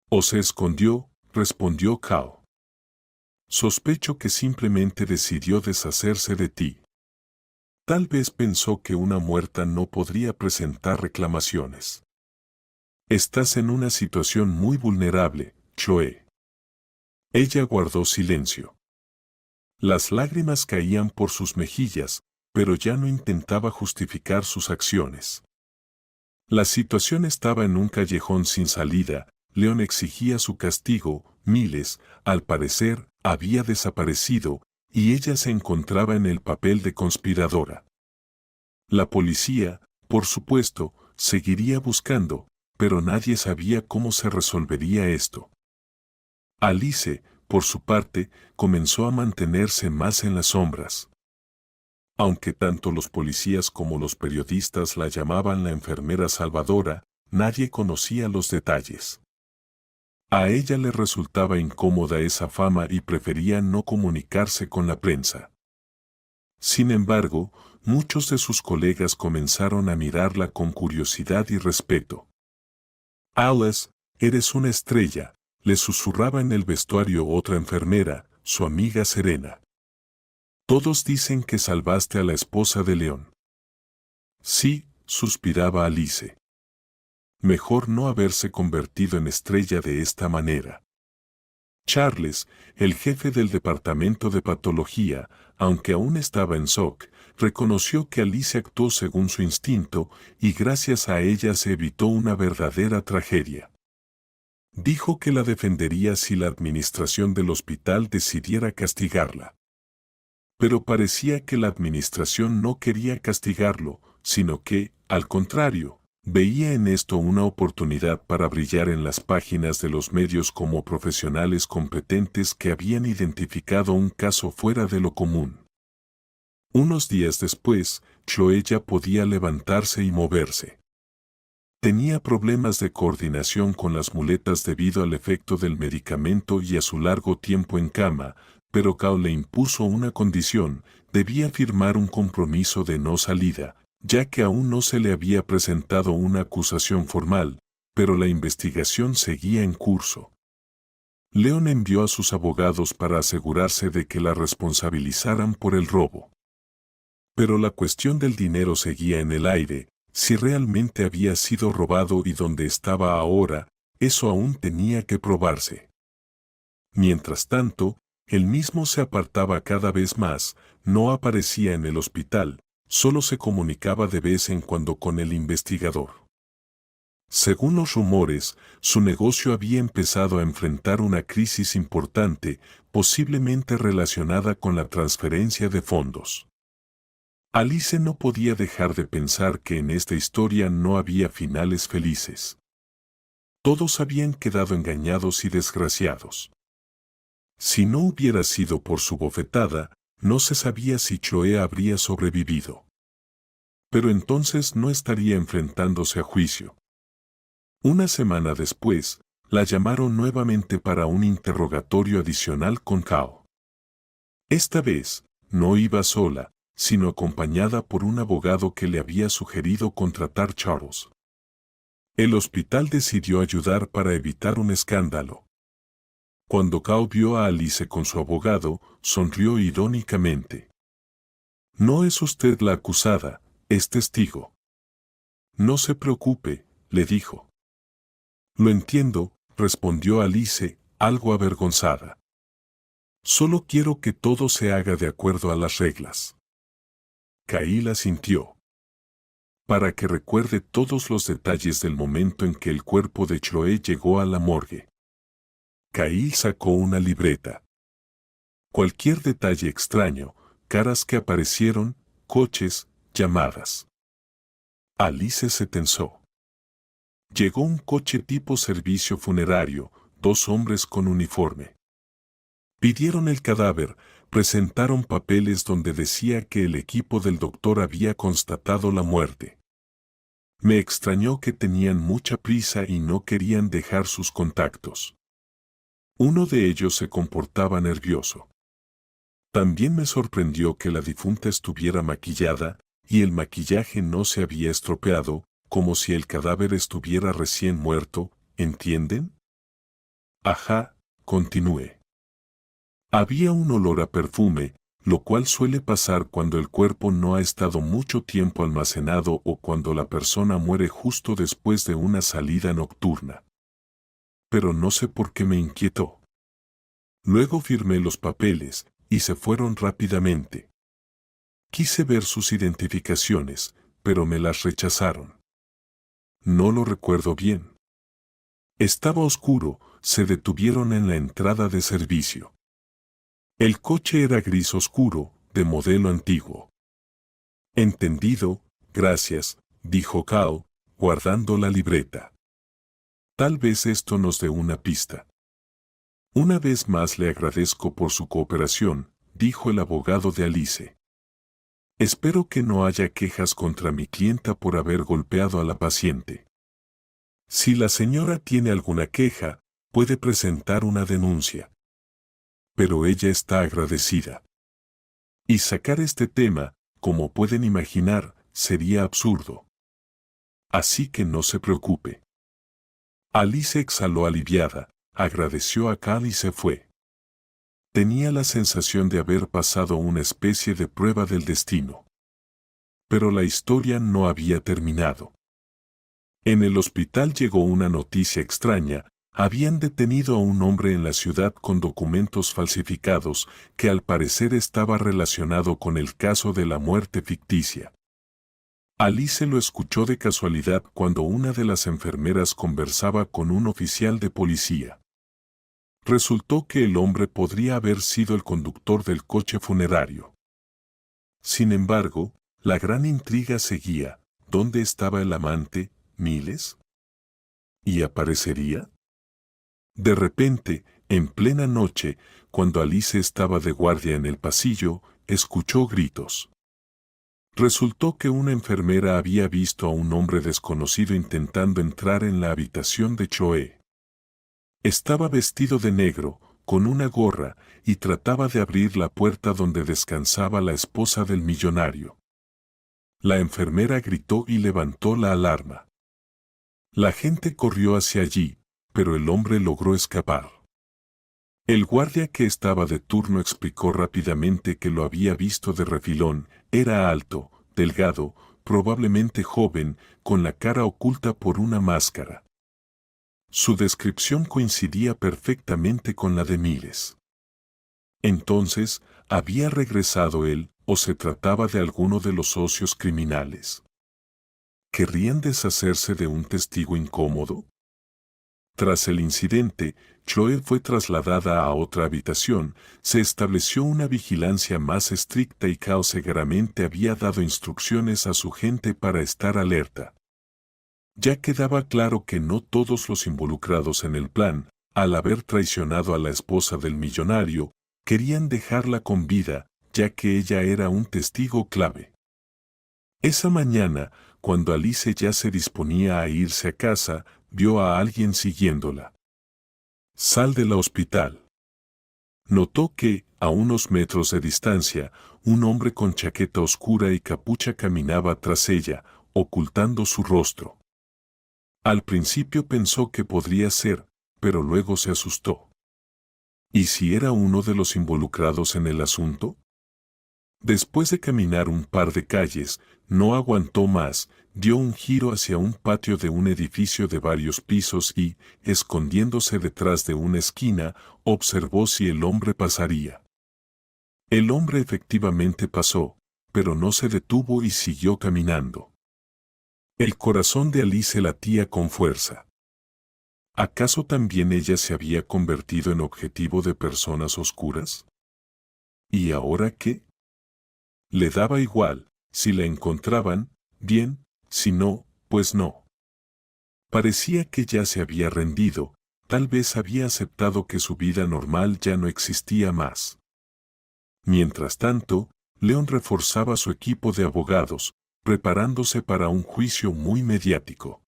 ¿O se escondió?, respondió Cao. Sospecho que simplemente decidió deshacerse de ti. Tal vez pensó que una muerta no podría presentar reclamaciones. Estás en una situación muy vulnerable, Choe. Ella guardó silencio. Las lágrimas caían por sus mejillas, pero ya no intentaba justificar sus acciones. La situación estaba en un callejón sin salida. Leon exigía su castigo. Miles, al parecer, había desaparecido, y ella se encontraba en el papel de conspiradora. La policía, por supuesto, seguiría buscando, pero nadie sabía cómo se resolvería esto. Alice, por su parte, comenzó a mantenerse más en las sombras. Aunque tanto los policías como los periodistas la llamaban la enfermera salvadora, nadie conocía los detalles. A ella le resultaba incómoda esa fama y prefería no comunicarse con la prensa. Sin embargo, muchos de sus colegas comenzaron a mirarla con curiosidad y respeto. Alice, eres una estrella, le susurraba en el vestuario otra enfermera, su amiga Serena. Todos dicen que salvaste a la esposa de León. Sí, suspiraba Alice. Mejor no haberse convertido en estrella de esta manera. Charles, el jefe del departamento de patología, aunque aún estaba en shock, reconoció que Alice actuó según su instinto y gracias a ella se evitó una verdadera tragedia. Dijo que la defendería si la administración del hospital decidiera castigarla. Pero parecía que la administración no quería castigarlo, sino que, al contrario, veía en esto una oportunidad para brillar en las páginas de los medios como profesionales competentes que habían identificado un caso fuera de lo común. Unos días después, Choe ya podía levantarse y moverse. Tenía problemas de coordinación con las muletas debido al efecto del medicamento y a su largo tiempo en cama, pero Cao le impuso una condición: debía firmar un compromiso de no salida, ya que aún no se le había presentado una acusación formal, pero la investigación seguía en curso. Leon envió a sus abogados para asegurarse de que la responsabilizaran por el robo. Pero la cuestión del dinero seguía en el aire. Si realmente había sido robado y dónde estaba ahora, eso aún tenía que probarse. Mientras tanto, él mismo se apartaba cada vez más, no aparecía en el hospital, solo se comunicaba de vez en cuando con el investigador. Según los rumores, su negocio había empezado a enfrentar una crisis importante, posiblemente relacionada con la transferencia de fondos. Alice no podía dejar de pensar que en esta historia no había finales felices. Todos habían quedado engañados y desgraciados. Si no hubiera sido por su bofetada, no se sabía si Choe habría sobrevivido. Pero entonces no estaría enfrentándose a juicio. Una semana después, la llamaron nuevamente para un interrogatorio adicional con Cao. Esta vez, no iba sola, sino acompañada por un abogado que le había sugerido contratar Charles. El hospital decidió ayudar para evitar un escándalo. Cuando Cao vio a Alice con su abogado, sonrió irónicamente. No es usted la acusada, es testigo. No se preocupe, le dijo. Lo entiendo, respondió Alice, algo avergonzada. Solo quiero que todo se haga de acuerdo a las reglas. Caí asintió. Para que recuerde todos los detalles del momento en que el cuerpo de Choe llegó a la morgue. Caí sacó una libreta. Cualquier detalle extraño, caras que aparecieron, coches, llamadas. Alice se tensó. Llegó un coche tipo servicio funerario, 2 hombres con uniforme. Pidieron el cadáver, presentaron papeles donde decía que el equipo del doctor había constatado la muerte. Me extrañó que tenían mucha prisa y no querían dejar sus contactos. Uno de ellos se comportaba nervioso. También me sorprendió que la difunta estuviera maquillada, y el maquillaje no se había estropeado, como si el cadáver estuviera recién muerto, ¿entienden? Ajá, continué. Había un olor a perfume, lo cual suele pasar cuando el cuerpo no ha estado mucho tiempo almacenado o cuando la persona muere justo después de una salida nocturna. Pero no sé por qué me inquietó. Luego firmé los papeles, y se fueron rápidamente. Quise ver sus identificaciones, pero me las rechazaron. No lo recuerdo bien. Estaba oscuro, se detuvieron en la entrada de servicio. El coche era gris oscuro, de modelo antiguo. Entendido, gracias, dijo Cao, guardando la libreta. Tal vez esto nos dé una pista. Una vez más le agradezco por su cooperación, dijo el abogado de Alice. Espero que no haya quejas contra mi clienta por haber golpeado a la paciente. Si la señora tiene alguna queja, puede presentar una denuncia. Pero ella está agradecida. Y sacar este tema, como pueden imaginar, sería absurdo. Así que no se preocupe. Alice exhaló aliviada, agradeció a Cal y se fue. Tenía la sensación de haber pasado una especie de prueba del destino. Pero la historia no había terminado. En el hospital llegó una noticia extraña. Habían detenido a un hombre en la ciudad con documentos falsificados que al parecer estaba relacionado con el caso de la muerte ficticia. Alice lo escuchó de casualidad cuando una de las enfermeras conversaba con un oficial de policía. Resultó que el hombre podría haber sido el conductor del coche funerario. Sin embargo, la gran intriga seguía. ¿Dónde estaba el amante, Miles? ¿Y aparecería? De repente, en plena noche, cuando Alice estaba de guardia en el pasillo, escuchó gritos. Resultó que una enfermera había visto a un hombre desconocido intentando entrar en la habitación de Choe. Estaba vestido de negro, con una gorra, y trataba de abrir la puerta donde descansaba la esposa del millonario. La enfermera gritó y levantó la alarma. La gente corrió hacia allí, pero el hombre logró escapar. El guardia que estaba de turno explicó rápidamente que lo había visto de refilón. Era alto, delgado, probablemente joven, con la cara oculta por una máscara. Su descripción coincidía perfectamente con la de Miles. Entonces, ¿había regresado él, o se trataba de alguno de los socios criminales? ¿Querrían deshacerse de un testigo incómodo? Tras el incidente, Chloe fue trasladada a otra habitación, se estableció una vigilancia más estricta y Cao seguramente había dado instrucciones a su gente para estar alerta. Ya quedaba claro que no todos los involucrados en el plan, al haber traicionado a la esposa del millonario, querían dejarla con vida, ya que ella era un testigo clave. Esa mañana, cuando Alice ya se disponía a irse a casa, vio a alguien siguiéndola. «Sal del hospital». Notó que, a unos metros de distancia, un hombre con chaqueta oscura y capucha caminaba tras ella, ocultando su rostro. Al principio pensó que podría ser, pero luego se asustó. ¿Y si era uno de los involucrados en el asunto? Después de caminar un par de calles, no aguantó más, dio un giro hacia un patio de un edificio de varios pisos y, escondiéndose detrás de una esquina, observó si el hombre pasaría. El hombre efectivamente pasó, pero no se detuvo y siguió caminando. El corazón de Alice latía con fuerza. ¿Acaso también ella se había convertido en objetivo de personas oscuras? ¿Y ahora qué? Le daba igual, si la encontraban, bien, si no, pues no. Parecía que ya se había rendido, tal vez había aceptado que su vida normal ya no existía más. Mientras tanto, Leon reforzaba su equipo de abogados, preparándose para un juicio muy mediático.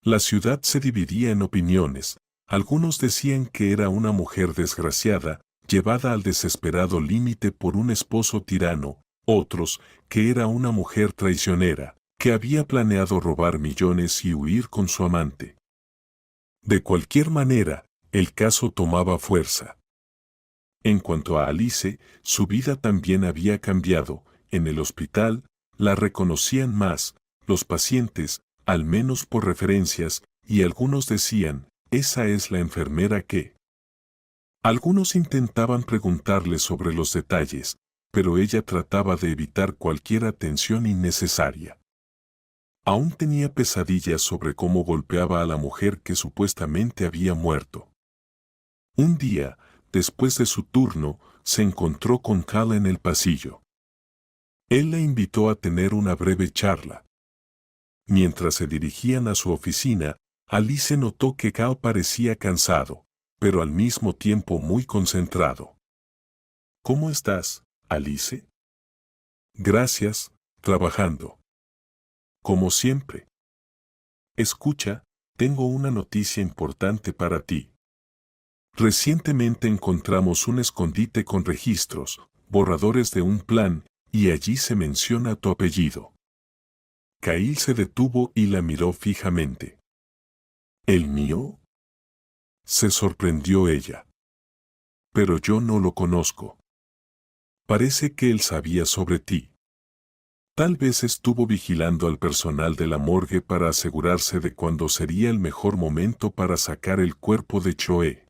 La ciudad se dividía en opiniones, algunos decían que era una mujer desgraciada, llevada al desesperado límite por un esposo tirano, Otros, que era una mujer traicionera, que había planeado robar millones y huir con su amante. De cualquier manera, el caso tomaba fuerza. En cuanto a Alice, su vida también había cambiado. En el hospital, la reconocían más, los pacientes, al menos por referencias, y algunos decían, esa es la enfermera que... Algunos intentaban preguntarle sobre los detalles, pero ella trataba de evitar cualquier atención innecesaria. Aún tenía pesadillas sobre cómo golpeaba a la mujer que supuestamente había muerto. Un día, después de su turno, se encontró con Cal en el pasillo. Él la invitó a tener una breve charla. Mientras se dirigían a su oficina, Alice notó que Cal parecía cansado, pero al mismo tiempo muy concentrado. ¿Cómo estás, Alice? Gracias, trabajando. Como siempre. Escucha, tengo una noticia importante para ti. Recientemente encontramos un escondite con registros, borradores de un plan, y allí se menciona tu apellido. Kyle se detuvo y la miró fijamente. ¿El mío? Se sorprendió ella. Pero yo no lo conozco. Parece que él sabía sobre ti. Tal vez estuvo vigilando al personal de la morgue para asegurarse de cuándo sería el mejor momento para sacar el cuerpo de Choe.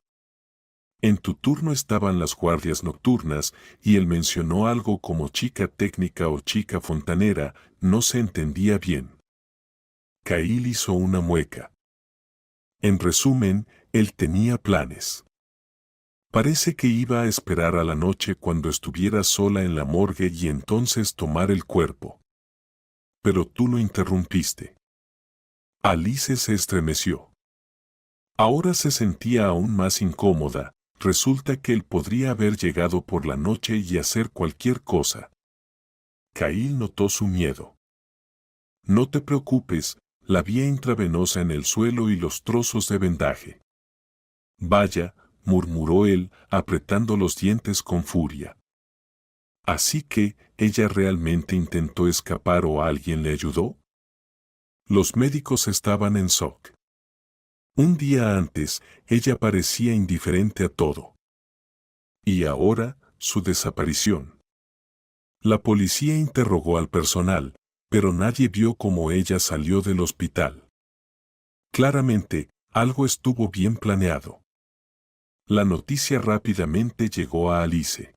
En tu turno estaban las guardias nocturnas y él mencionó algo como chica técnica o chica fontanera, no se entendía bien. Kyle hizo una mueca. En resumen, él tenía planes. Parece que iba a esperar a la noche cuando estuviera sola en la morgue y entonces tomar el cuerpo. Pero tú lo interrumpiste. Alice se estremeció. Ahora se sentía aún más incómoda. Resulta que él podría haber llegado por la noche y hacer cualquier cosa. Kyle notó su miedo. No te preocupes, la vía intravenosa en el suelo y los trozos de vendaje. Vaya, murmuró él, apretando los dientes con furia. Así que, ¿ella realmente intentó escapar o alguien le ayudó? Los médicos estaban en shock. Un día antes, ella parecía indiferente a todo. Y ahora, su desaparición. La policía interrogó al personal, pero nadie vio cómo ella salió del hospital. Claramente, algo estuvo bien planeado. La noticia rápidamente llegó a Alice.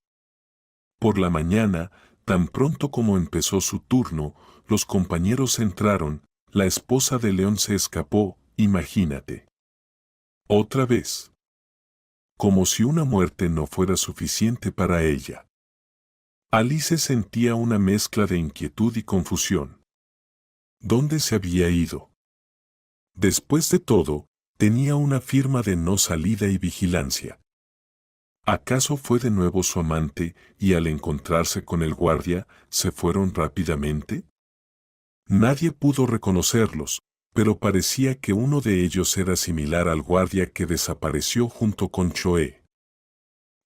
Por la mañana, tan pronto como empezó su turno, los compañeros entraron, la esposa de León se escapó, imagínate. Otra vez. Como si una muerte no fuera suficiente para ella. Alice sentía una mezcla de inquietud y confusión. ¿Dónde se había ido? Después de todo, tenía una firma de no salida y vigilancia. ¿Acaso fue de nuevo su amante y al encontrarse con el guardia, se fueron rápidamente? Nadie pudo reconocerlos, pero parecía que uno de ellos era similar al guardia que desapareció junto con Choe.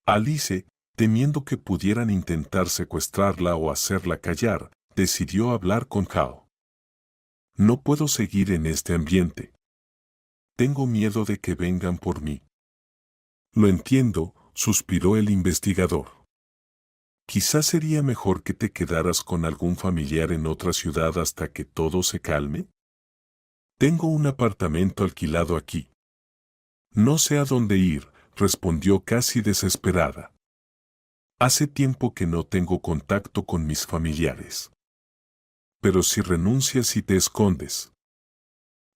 Alice, temiendo que pudieran intentar secuestrarla o hacerla callar, decidió hablar con Hao. No puedo seguir en este ambiente. Tengo miedo de que vengan por mí. Lo entiendo, suspiró el investigador. Quizás sería mejor que te quedaras con algún familiar en otra ciudad hasta que todo se calme. Tengo un apartamento alquilado aquí. No sé a dónde ir, respondió casi desesperada. Hace tiempo que no tengo contacto con mis familiares. Pero si renuncias y te escondes.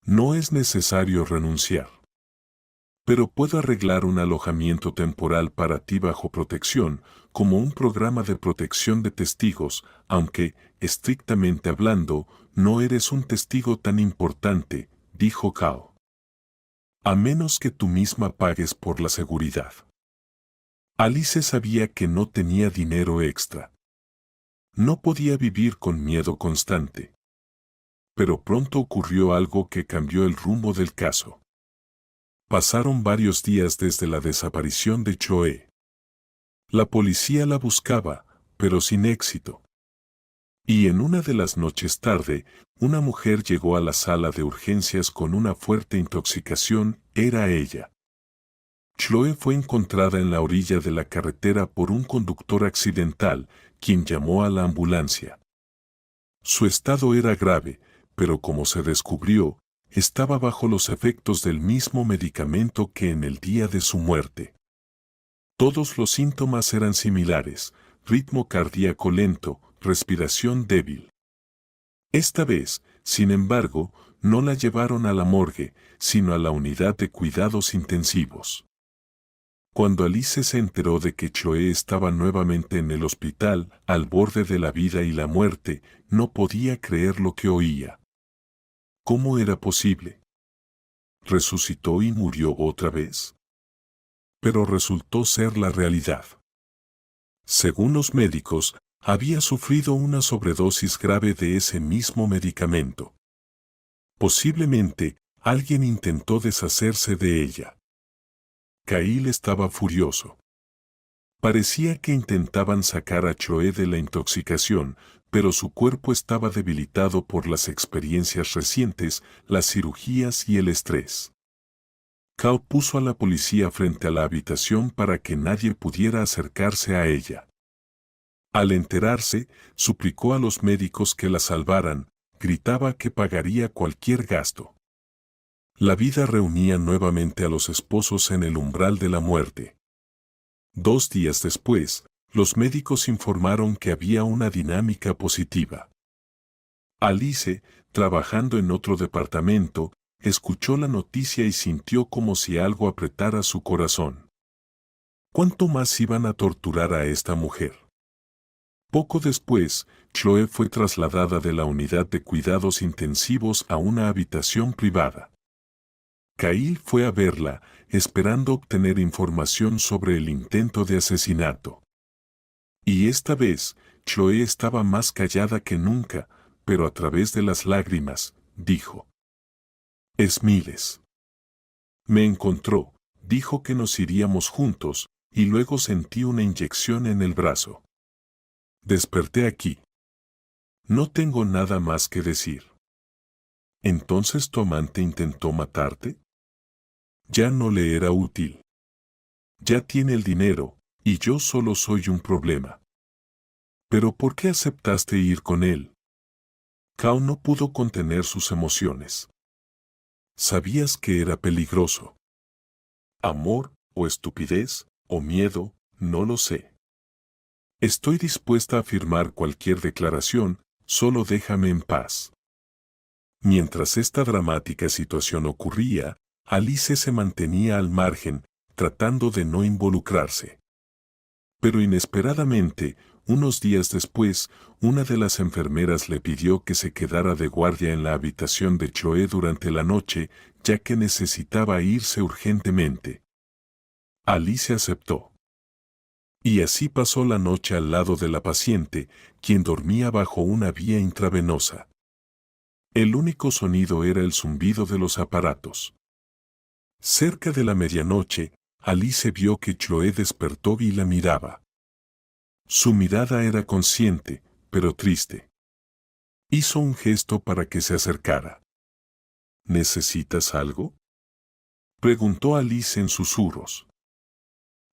No es necesario renunciar. Pero puedo arreglar un alojamiento temporal para ti bajo protección, como un programa de protección de testigos, aunque, estrictamente hablando, no eres un testigo tan importante, dijo Kao. A menos que tú misma pagues por la seguridad. Alice sabía que no tenía dinero extra. No podía vivir con miedo constante. Pero pronto ocurrió algo que cambió el rumbo del caso. Pasaron varios días desde la desaparición de Choe. La policía la buscaba, pero sin éxito. Y en una de las noches tarde, una mujer llegó a la sala de urgencias con una fuerte intoxicación, era ella. Chloe fue encontrada en la orilla de la carretera por un conductor accidental, quien llamó a la ambulancia. Su estado era grave, pero como se descubrió, estaba bajo los efectos del mismo medicamento que en el día de su muerte. Todos los síntomas eran similares: ritmo cardíaco lento, respiración débil. Esta vez, sin embargo, no la llevaron a la morgue, sino a la unidad de cuidados intensivos. Cuando Alice se enteró de que Chloe estaba nuevamente en el hospital, al borde de la vida y la muerte, no podía creer lo que oía. ¿Cómo era posible? ¿Resucitó y murió otra vez? Pero resultó ser la realidad. Según los médicos, había sufrido una sobredosis grave de ese mismo medicamento. Posiblemente, alguien intentó deshacerse de ella. Kyle estaba furioso. Parecía que intentaban sacar a Chloe de la intoxicación, pero su cuerpo estaba debilitado por las experiencias recientes, las cirugías y el estrés. Kyle puso a la policía frente a la habitación para que nadie pudiera acercarse a ella. Al enterarse, suplicó a los médicos que la salvaran, gritaba que pagaría cualquier gasto. La vida reunía nuevamente a los esposos en el umbral de la muerte. 2 días después, los médicos informaron que había una dinámica positiva. Alice, trabajando en otro departamento, escuchó la noticia y sintió como si algo apretara su corazón. ¿Cuánto más iban a torturar a esta mujer? Poco después, Chloe fue trasladada de la unidad de cuidados intensivos a una habitación privada. Kyle fue a verla, esperando obtener información sobre el intento de asesinato. Y esta vez, Chloe estaba más callada que nunca, pero a través de las lágrimas, dijo: «Es Miles. Me encontró, dijo que nos iríamos juntos, y luego sentí una inyección en el brazo. Desperté aquí. No tengo nada más que decir». ¿Entonces tu amante intentó matarte? Ya no le era útil. Ya tiene el dinero, y yo solo soy un problema. ¿Pero por qué aceptaste ir con él? Kao no pudo contener sus emociones. Sabías que era peligroso. Amor, o estupidez, o miedo, no lo sé. Estoy dispuesta a firmar cualquier declaración, solo déjame en paz. Mientras esta dramática situación ocurría, Alice se mantenía al margen, tratando de no involucrarse. Pero inesperadamente, unos días después, una de las enfermeras le pidió que se quedara de guardia en la habitación de Chloe durante la noche, ya que necesitaba irse urgentemente. Alice aceptó. Y así pasó la noche al lado de la paciente, quien dormía bajo una vía intravenosa. El único sonido era el zumbido de los aparatos. Cerca de la medianoche, Alice vio que Chloe despertó y la miraba. Su mirada era consciente, pero triste. Hizo un gesto para que se acercara. ¿Necesitas algo?, preguntó Alice en susurros.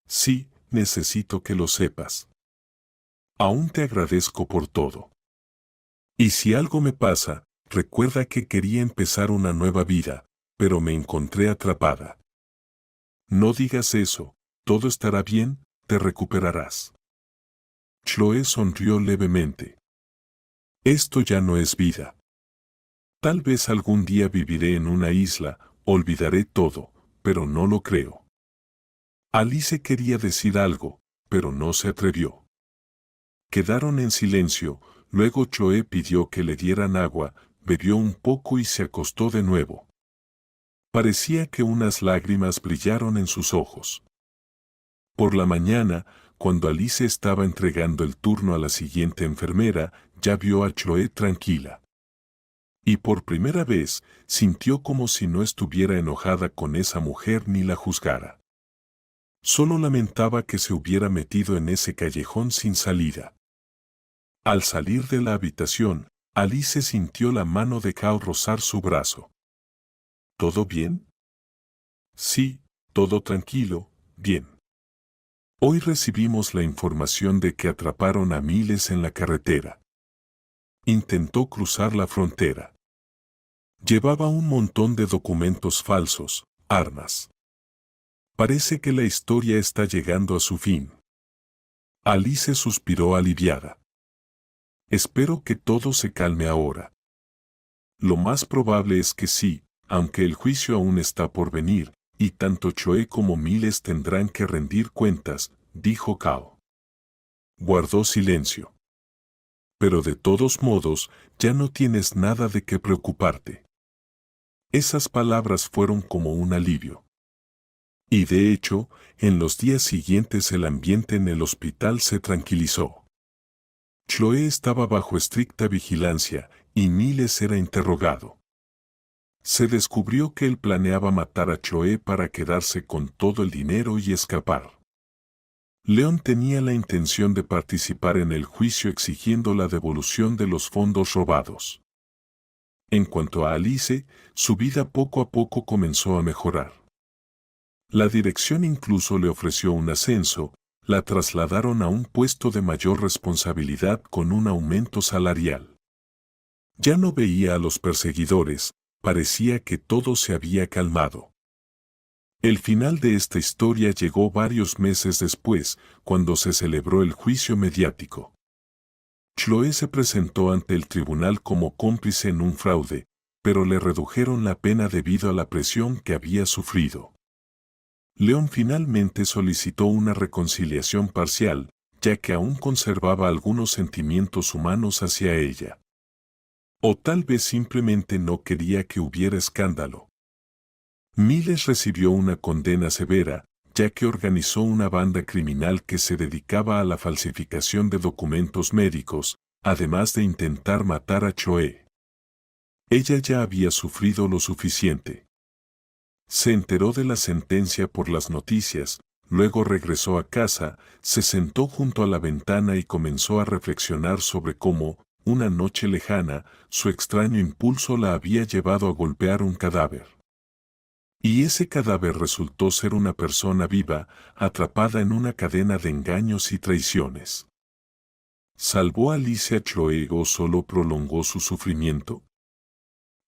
Sí, necesito que lo sepas. Aún te agradezco por todo. Y si algo me pasa, recuerda que quería empezar una nueva vida, pero me encontré atrapada. No digas eso, todo estará bien, te recuperarás. Chloe sonrió levemente. Esto ya no es vida. Tal vez algún día viviré en una isla, olvidaré todo, pero no lo creo. Alice quería decir algo, pero no se atrevió. Quedaron en silencio, luego Chloe pidió que le dieran agua, bebió un poco y se acostó de nuevo. Parecía que unas lágrimas brillaron en sus ojos. Por la mañana, cuando Alice estaba entregando el turno a la siguiente enfermera, ya vio a Chloe tranquila. Y por primera vez, sintió como si no estuviera enojada con esa mujer ni la juzgara. Solo lamentaba que se hubiera metido en ese callejón sin salida. Al salir de la habitación, Alice sintió la mano de Cao rozar su brazo. ¿Todo bien? Sí, todo tranquilo, bien. Hoy recibimos la información de que atraparon a Miles en la carretera. Intentó cruzar la frontera. Llevaba un montón de documentos falsos, armas. Parece que la historia está llegando a su fin. Alice suspiró aliviada. Espero que todo se calme ahora. Lo más probable es que sí, aunque el juicio aún está por venir, y tanto Choe como Miles tendrán que rendir cuentas, dijo Cao. Guardó silencio. Pero de todos modos, ya no tienes nada de qué preocuparte. Esas palabras fueron como un alivio. Y de hecho, en los días siguientes el ambiente en el hospital se tranquilizó. Chloe estaba bajo estricta vigilancia, y Miles era interrogado. Se descubrió que él planeaba matar a Choe para quedarse con todo el dinero y escapar. Leon tenía la intención de participar en el juicio exigiendo la devolución de los fondos robados. En cuanto a Alice, su vida poco a poco comenzó a mejorar. La dirección incluso le ofreció un ascenso, la trasladaron a un puesto de mayor responsabilidad con un aumento salarial. Ya no veía a los perseguidores, parecía que todo se había calmado. El final de esta historia llegó varios meses después, cuando se celebró el juicio mediático. Chloe se presentó ante el tribunal como cómplice en un fraude, pero le redujeron la pena debido a la presión que había sufrido. Leon finalmente solicitó una reconciliación parcial, ya que aún conservaba algunos sentimientos humanos hacia ella. O tal vez simplemente no quería que hubiera escándalo. Miles recibió una condena severa, ya que organizó una banda criminal que se dedicaba a la falsificación de documentos médicos, además de intentar matar a Choe. Ella ya había sufrido lo suficiente. Se enteró de la sentencia por las noticias, luego regresó a casa, se sentó junto a la ventana y comenzó a reflexionar sobre cómo, una noche lejana, su extraño impulso la había llevado a golpear un cadáver. Y ese cadáver resultó ser una persona viva, atrapada en una cadena de engaños y traiciones. ¿Salvó a Alicia Chloe o solo prolongó su sufrimiento?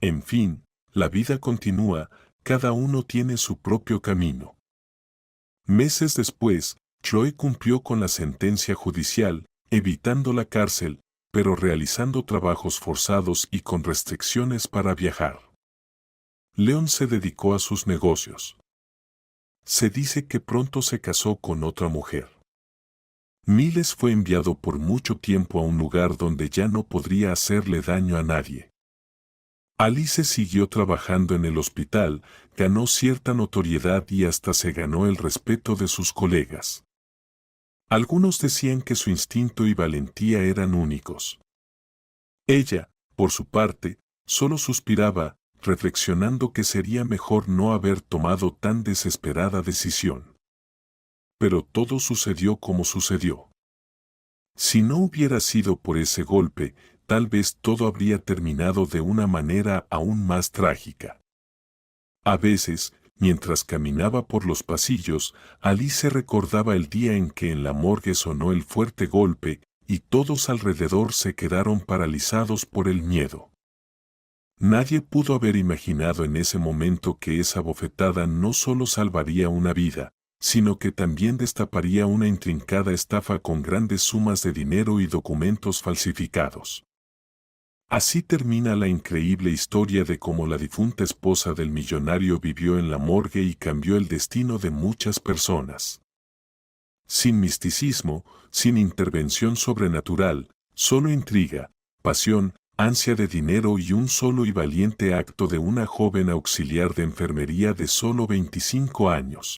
En fin, la vida continúa, cada uno tiene su propio camino. Meses después, Chloe cumplió con la sentencia judicial, evitando la cárcel, pero realizando trabajos forzados y con restricciones para viajar. Leon se dedicó a sus negocios. Se dice que pronto se casó con otra mujer. Miles fue enviado por mucho tiempo a un lugar donde ya no podría hacerle daño a nadie. Alice siguió trabajando en el hospital, ganó cierta notoriedad y hasta se ganó el respeto de sus colegas. Algunos decían que su instinto y valentía eran únicos. Ella, por su parte, solo suspiraba, reflexionando que sería mejor no haber tomado tan desesperada decisión. Pero todo sucedió como sucedió. Si no hubiera sido por ese golpe, tal vez todo habría terminado de una manera aún más trágica. A veces, mientras caminaba por los pasillos, Alice recordaba el día en que en la morgue sonó el fuerte golpe, y todos alrededor se quedaron paralizados por el miedo. Nadie pudo haber imaginado en ese momento que esa bofetada no solo salvaría una vida, sino que también destaparía una intrincada estafa con grandes sumas de dinero y documentos falsificados. Así termina la increíble historia de cómo la difunta esposa del millonario vivió en la morgue y cambió el destino de muchas personas. Sin misticismo, sin intervención sobrenatural, solo intriga, pasión, ansia de dinero y un solo y valiente acto de una joven auxiliar de enfermería de solo 25 años.